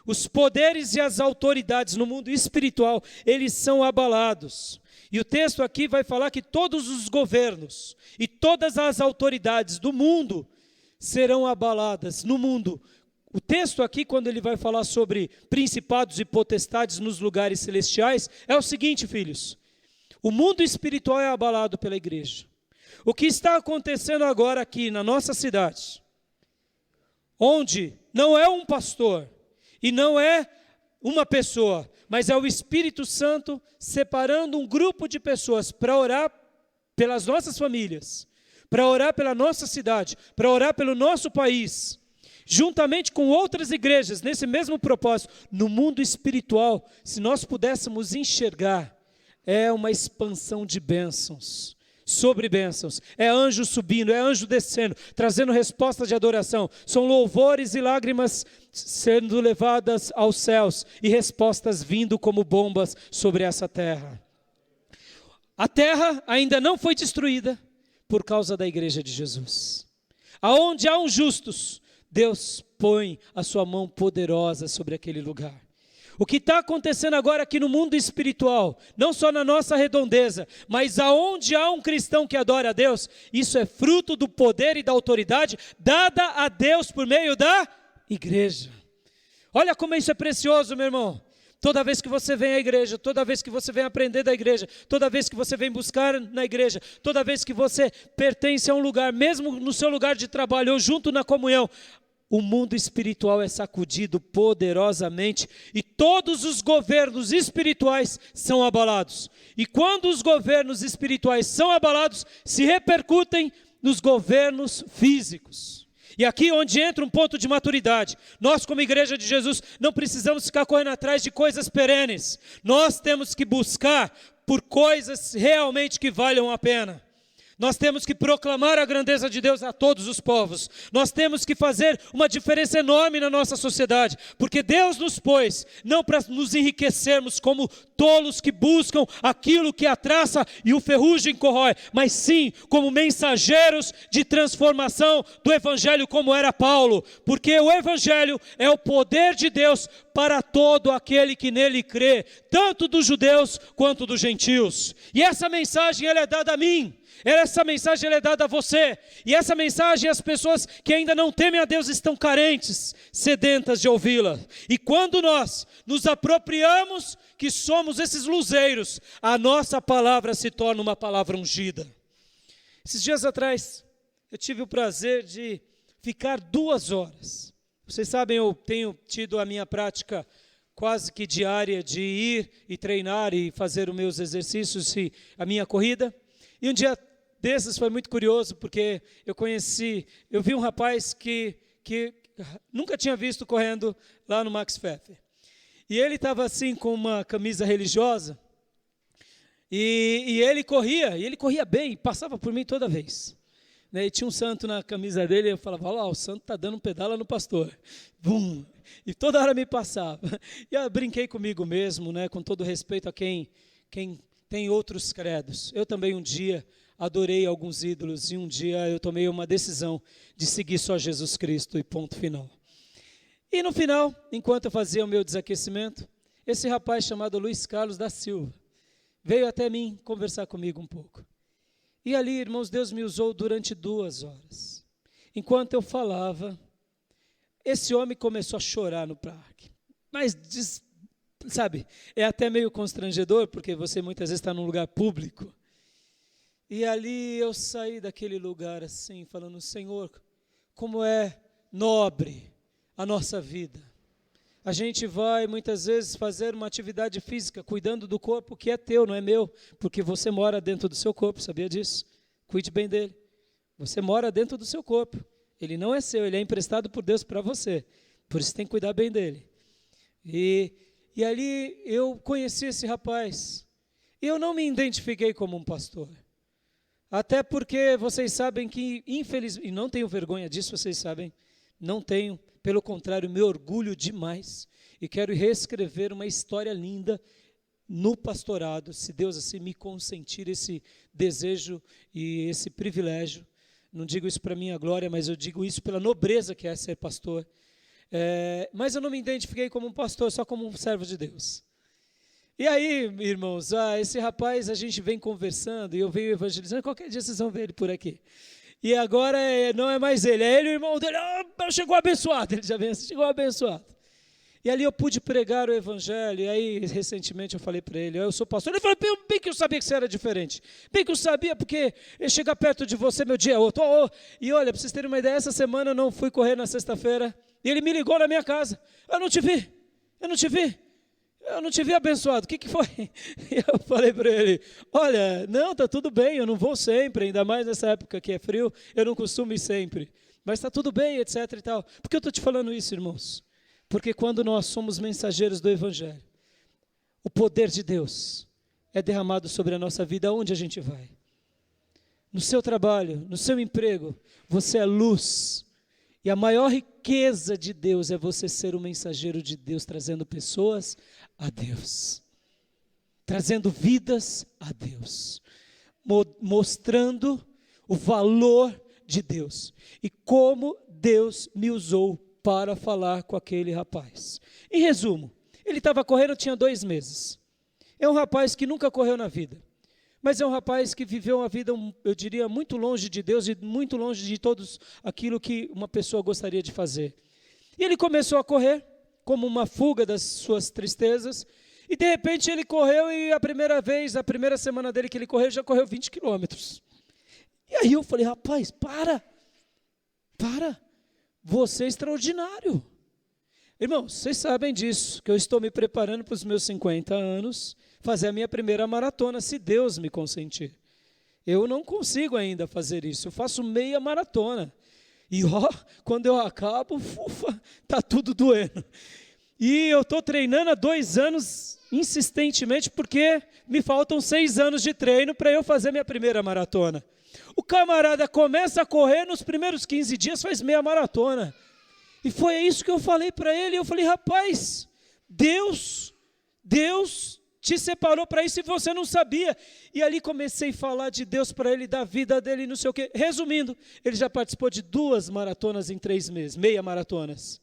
os poderes e as autoridades no mundo espiritual, eles são abalados. E o texto aqui vai falar que todos os governos e todas as autoridades do mundo serão abaladas no mundo. O texto aqui, quando ele vai falar sobre principados e potestades nos lugares celestiais, é o seguinte, filhos. O mundo espiritual é abalado pela igreja. O que está acontecendo agora aqui na nossa cidade, onde não é um pastor e não é uma pessoa, mas é o Espírito Santo separando um grupo de pessoas para orar pelas nossas famílias, para orar pela nossa cidade, para orar pelo nosso país, juntamente com outras igrejas, nesse mesmo propósito, no mundo espiritual. Se nós pudéssemos enxergar, é uma expansão de bênçãos, sobre bênçãos, é anjo subindo, é anjo descendo, trazendo respostas de adoração, são louvores e lágrimas sendo levadas aos céus, e respostas vindo como bombas sobre essa terra. A terra ainda não foi destruída por causa da igreja de Jesus. Aonde há uns justos, Deus põe a sua mão poderosa sobre aquele lugar. O que está acontecendo agora aqui no mundo espiritual, não só na nossa redondeza, mas aonde há um cristão que adora a Deus, isso é fruto do poder e da autoridade dada a Deus por meio da igreja. Olha como isso é precioso, meu irmão. Toda vez que você vem à igreja, toda vez que você vem aprender da igreja, toda vez que você vem buscar na igreja, toda vez que você pertence a um lugar, mesmo no seu lugar de trabalho ou junto na comunhão, o mundo espiritual é sacudido poderosamente e todos os governos espirituais são abalados. E quando os governos espirituais são abalados, se repercutem nos governos físicos. E aqui onde entra um ponto de maturidade. Nós, como igreja de Jesus, não precisamos ficar correndo atrás de coisas perenes. Nós temos que buscar por coisas realmente que valham a pena. Nós temos que proclamar a grandeza de Deus a todos os povos. Nós temos que fazer uma diferença enorme na nossa sociedade, porque Deus nos pôs, não para nos enriquecermos como tolos que buscam aquilo que a traça e o ferrugem corrói, mas sim como mensageiros de transformação do Evangelho, como era Paulo, porque o Evangelho é o poder de Deus para todo aquele que nele crê, tanto dos judeus quanto dos gentios. E essa mensagem ela é dada a mim. Essa mensagem ela é dada a você. E essa mensagem as pessoas que ainda não temem a Deus estão carentes, sedentas de ouvi-la. E quando nós nos apropriamos que somos esses luzeiros, a nossa palavra se torna uma palavra ungida. Esses dias atrás, eu tive o prazer de ficar 2 horas. Vocês sabem, eu tenho tido a minha prática quase que diária de ir e treinar e fazer os meus exercícios e a minha corrida. E um dia desses foi muito curioso, porque eu vi um rapaz que nunca tinha visto correndo lá no Max Pfeffer. E ele estava assim com uma camisa religiosa, e ele corria bem, passava por mim toda vez. E tinha um santo na camisa dele, eu falava, olha lá, o santo está dando um pedala no pastor. Bum! E toda hora me passava. E eu brinquei comigo mesmo, com todo respeito a quem tem outros credos. Eu também um dia adorei alguns ídolos e um dia eu tomei uma decisão de seguir só Jesus Cristo e ponto final. E no final, enquanto eu fazia o meu desaquecimento, esse rapaz chamado Luiz Carlos da Silva veio até mim conversar comigo um pouco. E ali, irmãos, Deus me usou durante 2 horas. Enquanto eu falava, esse homem começou a chorar no parque. Mas, sabe, é até meio constrangedor, porque você muitas vezes está num lugar público. E ali eu saí daquele lugar assim, falando, Senhor, como é nobre a nossa vida. A gente vai muitas vezes fazer uma atividade física, cuidando do corpo que é teu, não é meu, porque você mora dentro do seu corpo, sabia disso? Cuide bem dele. Você mora dentro do seu corpo. Ele não é seu, ele é emprestado por Deus para você. Por isso tem que cuidar bem dele. E ali eu conheci esse rapaz. E eu não me identifiquei como um pastor. Até porque vocês sabem que, infelizmente, e não tenho vergonha disso, vocês sabem, não tenho. Pelo contrário, me orgulho demais. E quero reescrever uma história linda no pastorado, se Deus assim me consentir esse desejo e esse privilégio. Não digo isso para minha glória, mas eu digo isso pela nobreza que é ser pastor. Mas eu não me identifiquei como um pastor, só como um servo de Deus. E aí, irmãos, esse rapaz, a gente vem conversando, e eu venho evangelizando, qualquer dia vocês vão ver ele por aqui. E agora não é mais ele, é ele o irmão dele, chegou abençoado, ele já vem assim, chegou abençoado. E ali eu pude pregar o evangelho, e aí recentemente eu falei para ele, eu sou pastor, ele falou, bem que eu sabia que você era diferente, bem que eu sabia, porque chegar perto de você, meu dia é outro. E olha, para vocês terem uma ideia, essa semana eu não fui correr na sexta-feira, e ele me ligou na minha casa, eu não te vi abençoado, o que foi? E eu falei para ele, olha, não, está tudo bem, eu não vou sempre, ainda mais nessa época que é frio, eu não costumo ir sempre, mas está tudo bem, etc e tal. Por que eu estou te falando isso, irmãos? Porque quando nós somos mensageiros do Evangelho, o poder de Deus é derramado sobre a nossa vida, aonde a gente vai. No seu trabalho, no seu emprego, você é luz. E a maior riqueza de Deus é você ser um mensageiro de Deus, trazendo pessoas a Deus, trazendo vidas a Deus, mostrando o valor de Deus e como Deus me usou para falar com aquele rapaz. Em resumo, ele estava correndo, tinha 2 meses. É um rapaz que nunca correu na vida, mas é um rapaz que viveu uma vida, eu diria, muito longe de Deus e muito longe de todos aquilo que uma pessoa gostaria de fazer. E ele começou a correr como uma fuga das suas tristezas, e de repente ele correu, e a primeira semana dele que ele correu, já correu 20 quilômetros. E aí eu falei, rapaz, para, você é extraordinário. Irmãos, vocês sabem disso, que eu estou me preparando para os meus 50 anos, fazer a minha primeira maratona, se Deus me consentir. Eu não consigo ainda fazer isso, eu faço meia maratona. E quando eu acabo, está tudo doendo. E eu estou treinando há 2 anos, insistentemente, porque me faltam 6 anos de treino para eu fazer minha primeira maratona. O camarada começa a correr, nos primeiros 15 dias faz meia maratona. E foi isso que eu falei para ele. Eu falei, rapaz, Deus te separou para isso e você não sabia. E ali comecei a falar de Deus para ele, da vida dele, não sei o quê. Resumindo, ele já participou de 2 maratonas em 3 meses, meia maratonas.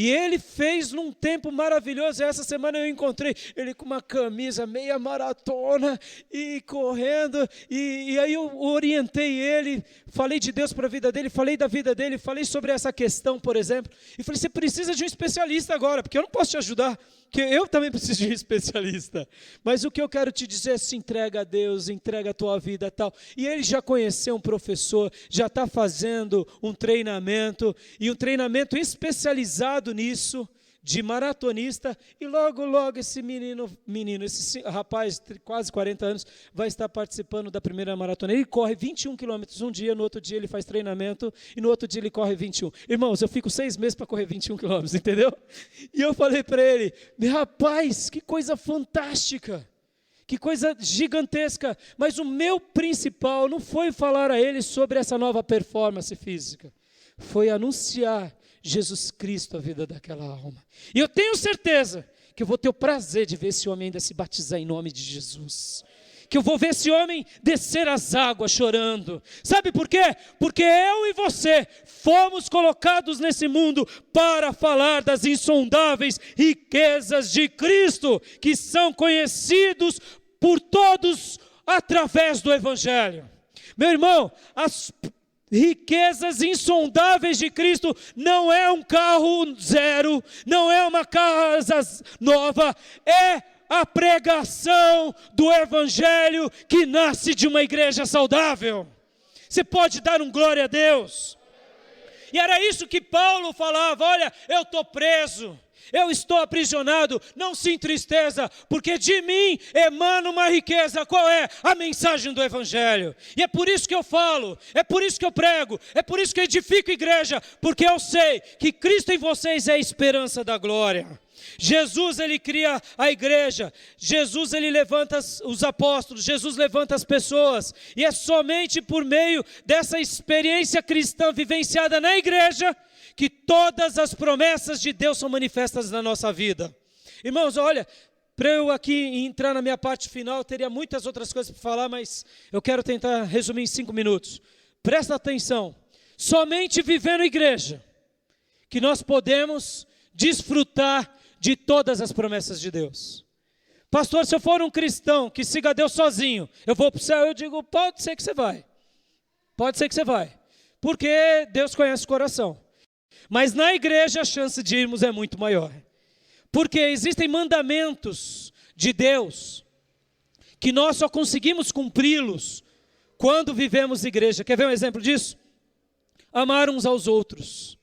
E ele fez num tempo maravilhoso. Essa semana eu encontrei ele com uma camisa meia maratona e correndo. E aí eu orientei ele, falei de Deus para a vida dele, falei da vida dele, falei sobre essa questão, por exemplo. E falei, você precisa de um especialista agora, porque eu não posso te ajudar, porque eu também preciso de um especialista. Mas o que eu quero te dizer é, se entrega a Deus, entrega a tua vida e tal. E ele já conheceu um professor, já está fazendo um treinamento, e um treinamento especializado nisso, de maratonista, e logo esse esse rapaz, quase 40 anos, vai estar participando da primeira maratona. Ele corre 21 quilômetros um dia, no outro dia ele faz treinamento, e no outro dia ele corre 21. Irmãos, eu fico 6 meses para correr 21 quilômetros, entendeu? E eu falei para ele, rapaz, que coisa fantástica, que coisa gigantesca, mas o meu principal não foi falar a ele sobre essa nova performance física, foi anunciar Jesus Cristo a vida daquela alma. E eu tenho certeza que eu vou ter o prazer de ver esse homem ainda se batizar em nome de Jesus. Que eu vou ver esse homem descer as águas chorando. Sabe por quê? Porque eu e você fomos colocados nesse mundo para falar das insondáveis riquezas de Cristo, que são conhecidos por todos através do Evangelho. Meu irmão, as riquezas insondáveis de Cristo não é um carro zero, não é uma casa nova, é a pregação do Evangelho que nasce de uma igreja saudável. Você pode dar um glória a Deus? E era isso que Paulo falava, olha, eu estou preso, eu estou aprisionado, não se entristeça, porque de mim emana uma riqueza. Qual é? A mensagem do Evangelho. E é por isso que eu falo, é por isso que eu prego, é por isso que eu edifico igreja, porque eu sei que Cristo em vocês é a esperança da glória. Jesus, ele cria a igreja, Jesus, ele levanta os apóstolos, Jesus levanta as pessoas, e é somente por meio dessa experiência cristã vivenciada na igreja, que todas as promessas de Deus são manifestas na nossa vida. Irmãos, olha, para eu aqui entrar na minha parte final, eu teria muitas outras coisas para falar, mas eu quero tentar resumir em 5 minutos. Presta atenção, somente vivendo igreja, que nós podemos desfrutar de todas as promessas de Deus. Pastor, se eu for um cristão que siga Deus sozinho, eu vou para o céu? Eu digo, pode ser que você vai. Pode ser que você vai. Porque Deus conhece o coração. Mas na igreja a chance de irmos é muito maior. Porque existem mandamentos de Deus que nós só conseguimos cumpri-los quando vivemos igreja. Quer ver um exemplo disso? Amar uns aos outros.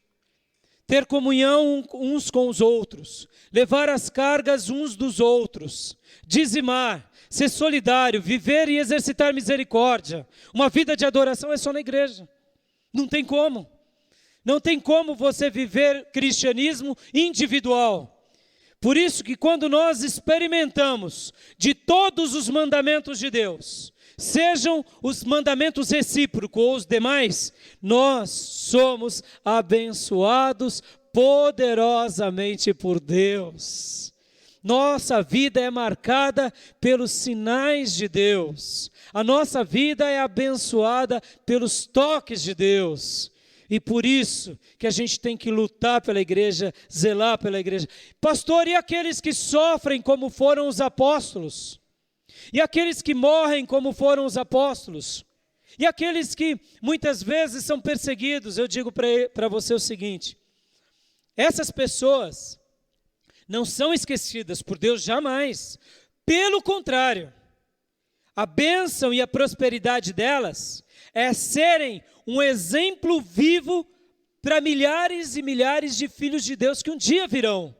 Ter comunhão uns com os outros, levar as cargas uns dos outros, dizimar, ser solidário, viver e exercitar misericórdia. Uma vida de adoração é só na igreja. Não tem como. Não tem como você viver cristianismo individual. Por isso que quando nós experimentamos de todos os mandamentos de Deus, sejam os mandamentos recíprocos ou os demais, nós somos abençoados poderosamente por Deus. Nossa vida é marcada pelos sinais de Deus. A nossa vida é abençoada pelos toques de Deus. E por isso que a gente tem que lutar pela igreja, zelar pela igreja. Pastor, e aqueles que sofrem como foram os apóstolos? E aqueles que morrem como foram os apóstolos? E aqueles que muitas vezes são perseguidos? Eu digo para você o seguinte, essas pessoas não são esquecidas por Deus jamais. Pelo contrário, a bênção e a prosperidade delas é serem um exemplo vivo para milhares e milhares de filhos de Deus que um dia virão.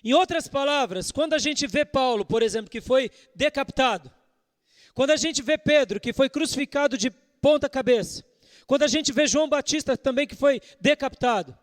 Em outras palavras, quando a gente vê Paulo, por exemplo, que foi decapitado, quando a gente vê Pedro, que foi crucificado de ponta cabeça, quando a gente vê João Batista também, que foi decapitado,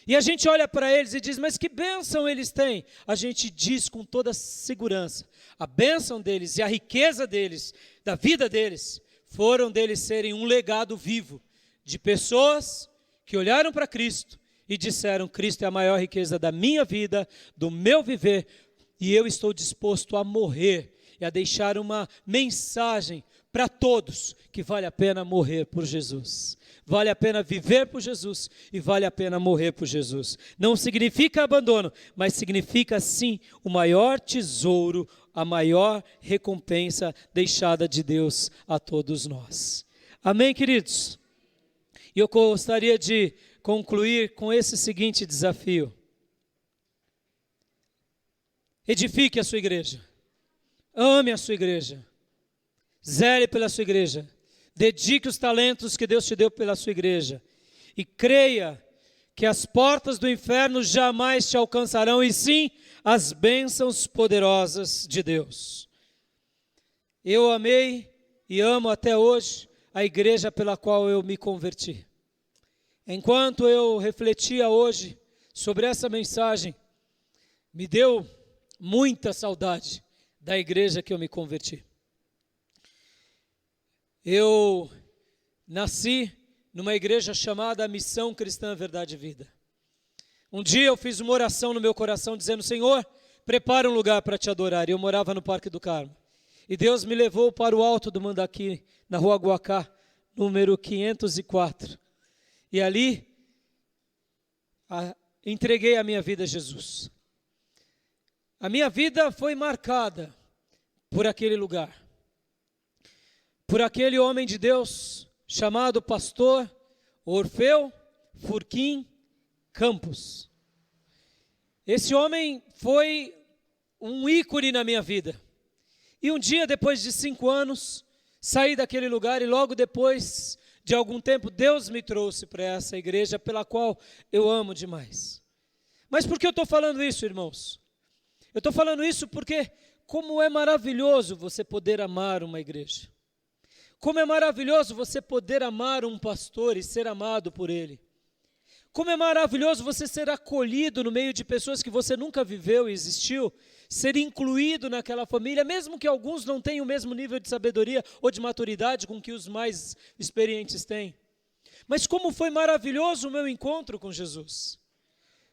e a gente olha para eles e diz, mas que bênção eles têm? A gente diz com toda segurança, a bênção deles e a riqueza deles, da vida deles, foram deles serem um legado vivo, de pessoas que olharam para Cristo e disseram, Cristo é a maior riqueza da minha vida, do meu viver, e eu estou disposto a morrer e a deixar uma mensagem para todos que vale a pena morrer por Jesus. Vale a pena viver por Jesus e vale a pena morrer por Jesus. Não significa abandono, mas significa sim o maior tesouro, a maior recompensa deixada de Deus a todos nós. Amém, queridos? E eu gostaria de concluir com esse seguinte desafio. Edifique a sua igreja. Ame a sua igreja. Zele pela sua igreja. Dedique os talentos que Deus te deu pela sua igreja. E creia que as portas do inferno jamais te alcançarão, e sim as bênçãos poderosas de Deus. Eu amei e amo até hoje a igreja pela qual eu me converti. Enquanto eu refletia hoje sobre essa mensagem, me deu muita saudade da igreja que eu me converti. Eu nasci numa igreja chamada Missão Cristã Verdade e Vida. Um dia eu fiz uma oração no meu coração dizendo: Senhor, prepara um lugar para te adorar. E eu morava no Parque do Carmo. E Deus me levou para o alto do Mandaqui, na Rua Guacá, número 504. E ali entreguei a minha vida a Jesus. A minha vida foi marcada por aquele lugar, por aquele homem de Deus chamado pastor Orfeu Furquim Campos. Esse homem foi um ícone na minha vida. E um dia, depois de 5 anos, saí daquele lugar e logo depois de algum tempo, Deus me trouxe para essa igreja pela qual eu amo demais. Mas por que eu estou falando isso, irmãos? Eu estou falando isso porque como é maravilhoso você poder amar uma igreja. Como é maravilhoso você poder amar um pastor e ser amado por ele. Como é maravilhoso você ser acolhido no meio de pessoas que você nunca viveu e existiu, ser incluído naquela família, mesmo que alguns não tenham o mesmo nível de sabedoria ou de maturidade com que os mais experientes têm. Mas como foi maravilhoso o meu encontro com Jesus.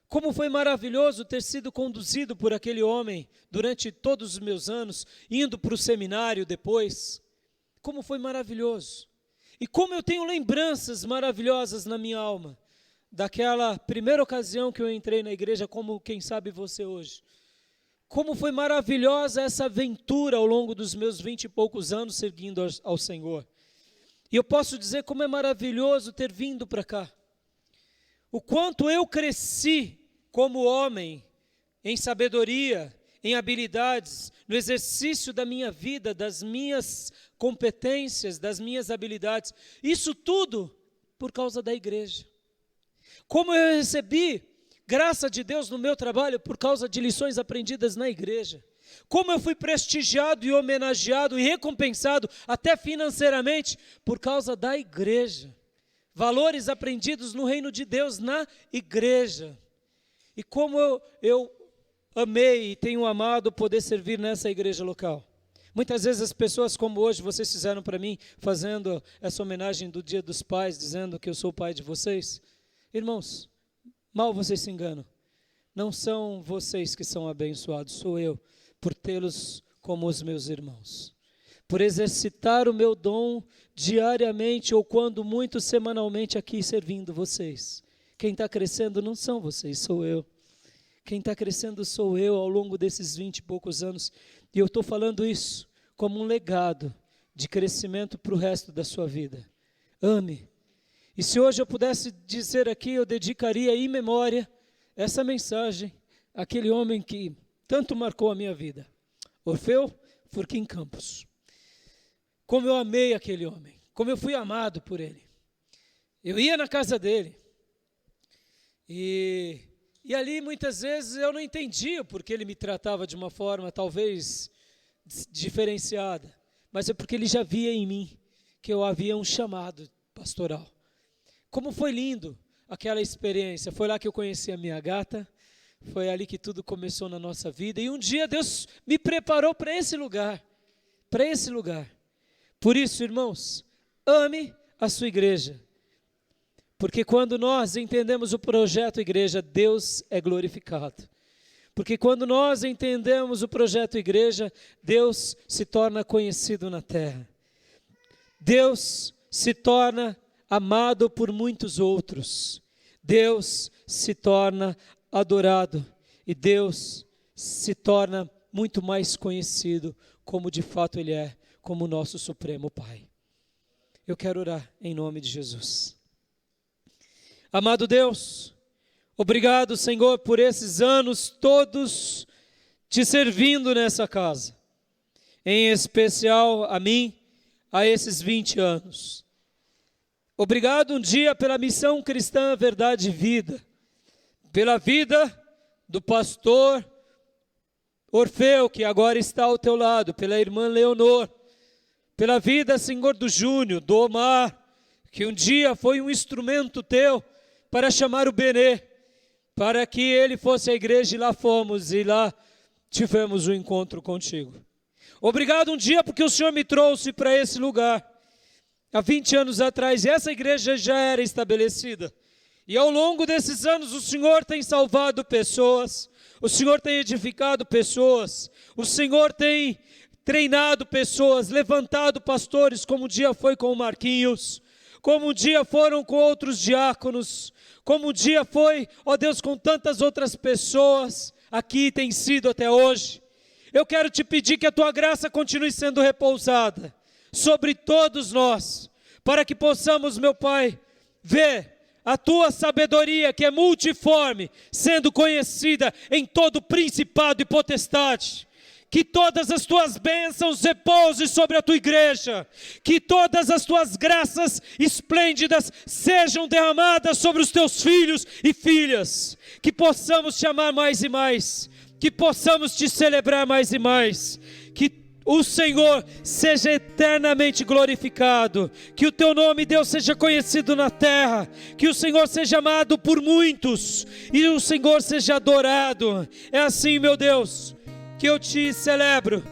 Como foi maravilhoso ter sido conduzido por aquele homem durante todos os meus anos, indo para o seminário depois. Como foi maravilhoso. E como eu tenho lembranças maravilhosas na minha alma, daquela primeira ocasião que eu entrei na igreja, como quem sabe você hoje. Como foi maravilhosa essa aventura ao longo dos meus 20 e poucos anos seguindo ao Senhor. E eu posso dizer como é maravilhoso ter vindo para cá. O quanto eu cresci como homem, em sabedoria, em habilidades, no exercício da minha vida, das minhas competências, das minhas habilidades. Isso tudo por causa da igreja. Como eu recebi graça de Deus no meu trabalho por causa de lições aprendidas na igreja. Como eu fui prestigiado e homenageado e recompensado até financeiramente por causa da igreja. Valores aprendidos no reino de Deus na igreja. E como eu amei e tenho amado poder servir nessa igreja local. Muitas vezes as pessoas, como hoje vocês fizeram para mim, fazendo essa homenagem do Dia dos Pais, dizendo que eu sou o pai de vocês. Irmãos, mal vocês se enganam. Não são vocês que são abençoados, sou eu, por tê-los como os meus irmãos. Por exercitar o meu dom diariamente ou quando muito semanalmente aqui servindo vocês. Quem está crescendo não são vocês, sou eu. Quem está crescendo sou eu ao longo desses 20 e poucos anos. E eu estou falando isso como um legado de crescimento para o resto da sua vida. Ame. E se hoje eu pudesse dizer aqui, eu dedicaria em memória essa mensagem àquele homem que tanto marcou a minha vida. Orfeu Furquim Campos. Como eu amei aquele homem. Como eu fui amado por ele. Eu ia na casa dele. E ali muitas vezes eu não entendia porque ele me tratava de uma forma talvez diferenciada. Mas é porque ele já via em mim que eu havia um chamado pastoral. Como foi lindo aquela experiência. Foi lá que eu conheci a minha gata. Foi ali que tudo começou na nossa vida. E um dia Deus me preparou para esse lugar. Para esse lugar. Por isso, irmãos, ame a sua igreja. Porque quando nós entendemos o projeto igreja, Deus é glorificado. Porque quando nós entendemos o projeto igreja, Deus se torna conhecido na terra. Deus se torna amado por muitos outros. Deus se torna adorado e Deus se torna muito mais conhecido como de fato Ele é, como nosso Supremo Pai. Eu quero orar em nome de Jesus. Amado Deus, obrigado, Senhor, por esses anos todos te servindo nessa casa. Em especial a mim, a esses 20 anos. Obrigado um dia pela missão cristã, verdade e vida. Pela vida do pastor Orfeu, que agora está ao teu lado. Pela irmã Leonor. Pela vida, Senhor, do Júnior, do Omar, que um dia foi um instrumento teu para chamar o Benê, para que ele fosse à igreja e lá fomos, e lá tivemos um encontro contigo. Obrigado um dia porque o Senhor me trouxe para esse lugar, há 20 anos atrás, e essa igreja já era estabelecida. E ao longo desses anos o Senhor tem salvado pessoas, o Senhor tem edificado pessoas, o Senhor tem treinado pessoas, levantado pastores, como um dia foi com o Marquinhos, como um dia foram com outros diáconos, como um dia foi, ó Deus, com tantas outras pessoas, aqui tem sido até hoje. Eu quero te pedir que a tua graça continue sendo repousada sobre todos nós, para que possamos, meu Pai, ver a tua sabedoria, que é multiforme, sendo conhecida em todo principado e potestade. Que todas as tuas bênçãos repousem sobre a tua igreja, que todas as tuas graças esplêndidas sejam derramadas sobre os teus filhos e filhas, que possamos te amar mais e mais, que possamos te celebrar mais e mais, que o Senhor seja eternamente glorificado, que o teu nome, Deus, seja conhecido na terra, que o Senhor seja amado por muitos e o Senhor seja adorado. É assim, meu Deus, que eu te celebro,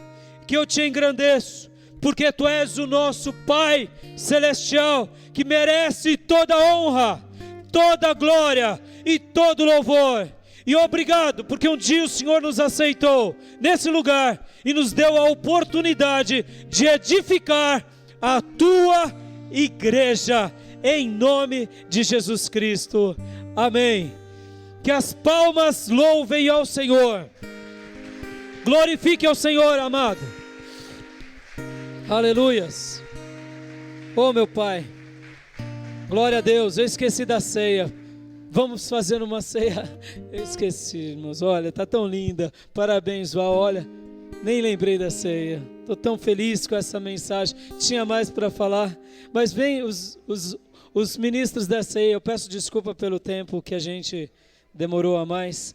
que eu te engrandeço, porque tu és o nosso Pai celestial, que merece toda honra, toda glória e todo louvor. E obrigado, porque um dia o Senhor nos aceitou nesse lugar e nos deu a oportunidade de edificar a tua igreja, em nome de Jesus Cristo. Amém. Que as palmas louvem ao Senhor. Glorifique ao Senhor, amado. Aleluias. Oh, meu Pai. Glória a Deus. Eu esqueci da ceia. Vamos fazer uma ceia. Eu esqueci, irmãos. Olha, tá tão linda. Parabéns, Val. Olha, nem lembrei da ceia. Estou tão feliz com essa mensagem. Tinha mais para falar. Mas vem os ministros da ceia. Eu peço desculpa pelo tempo que a gente demorou a mais.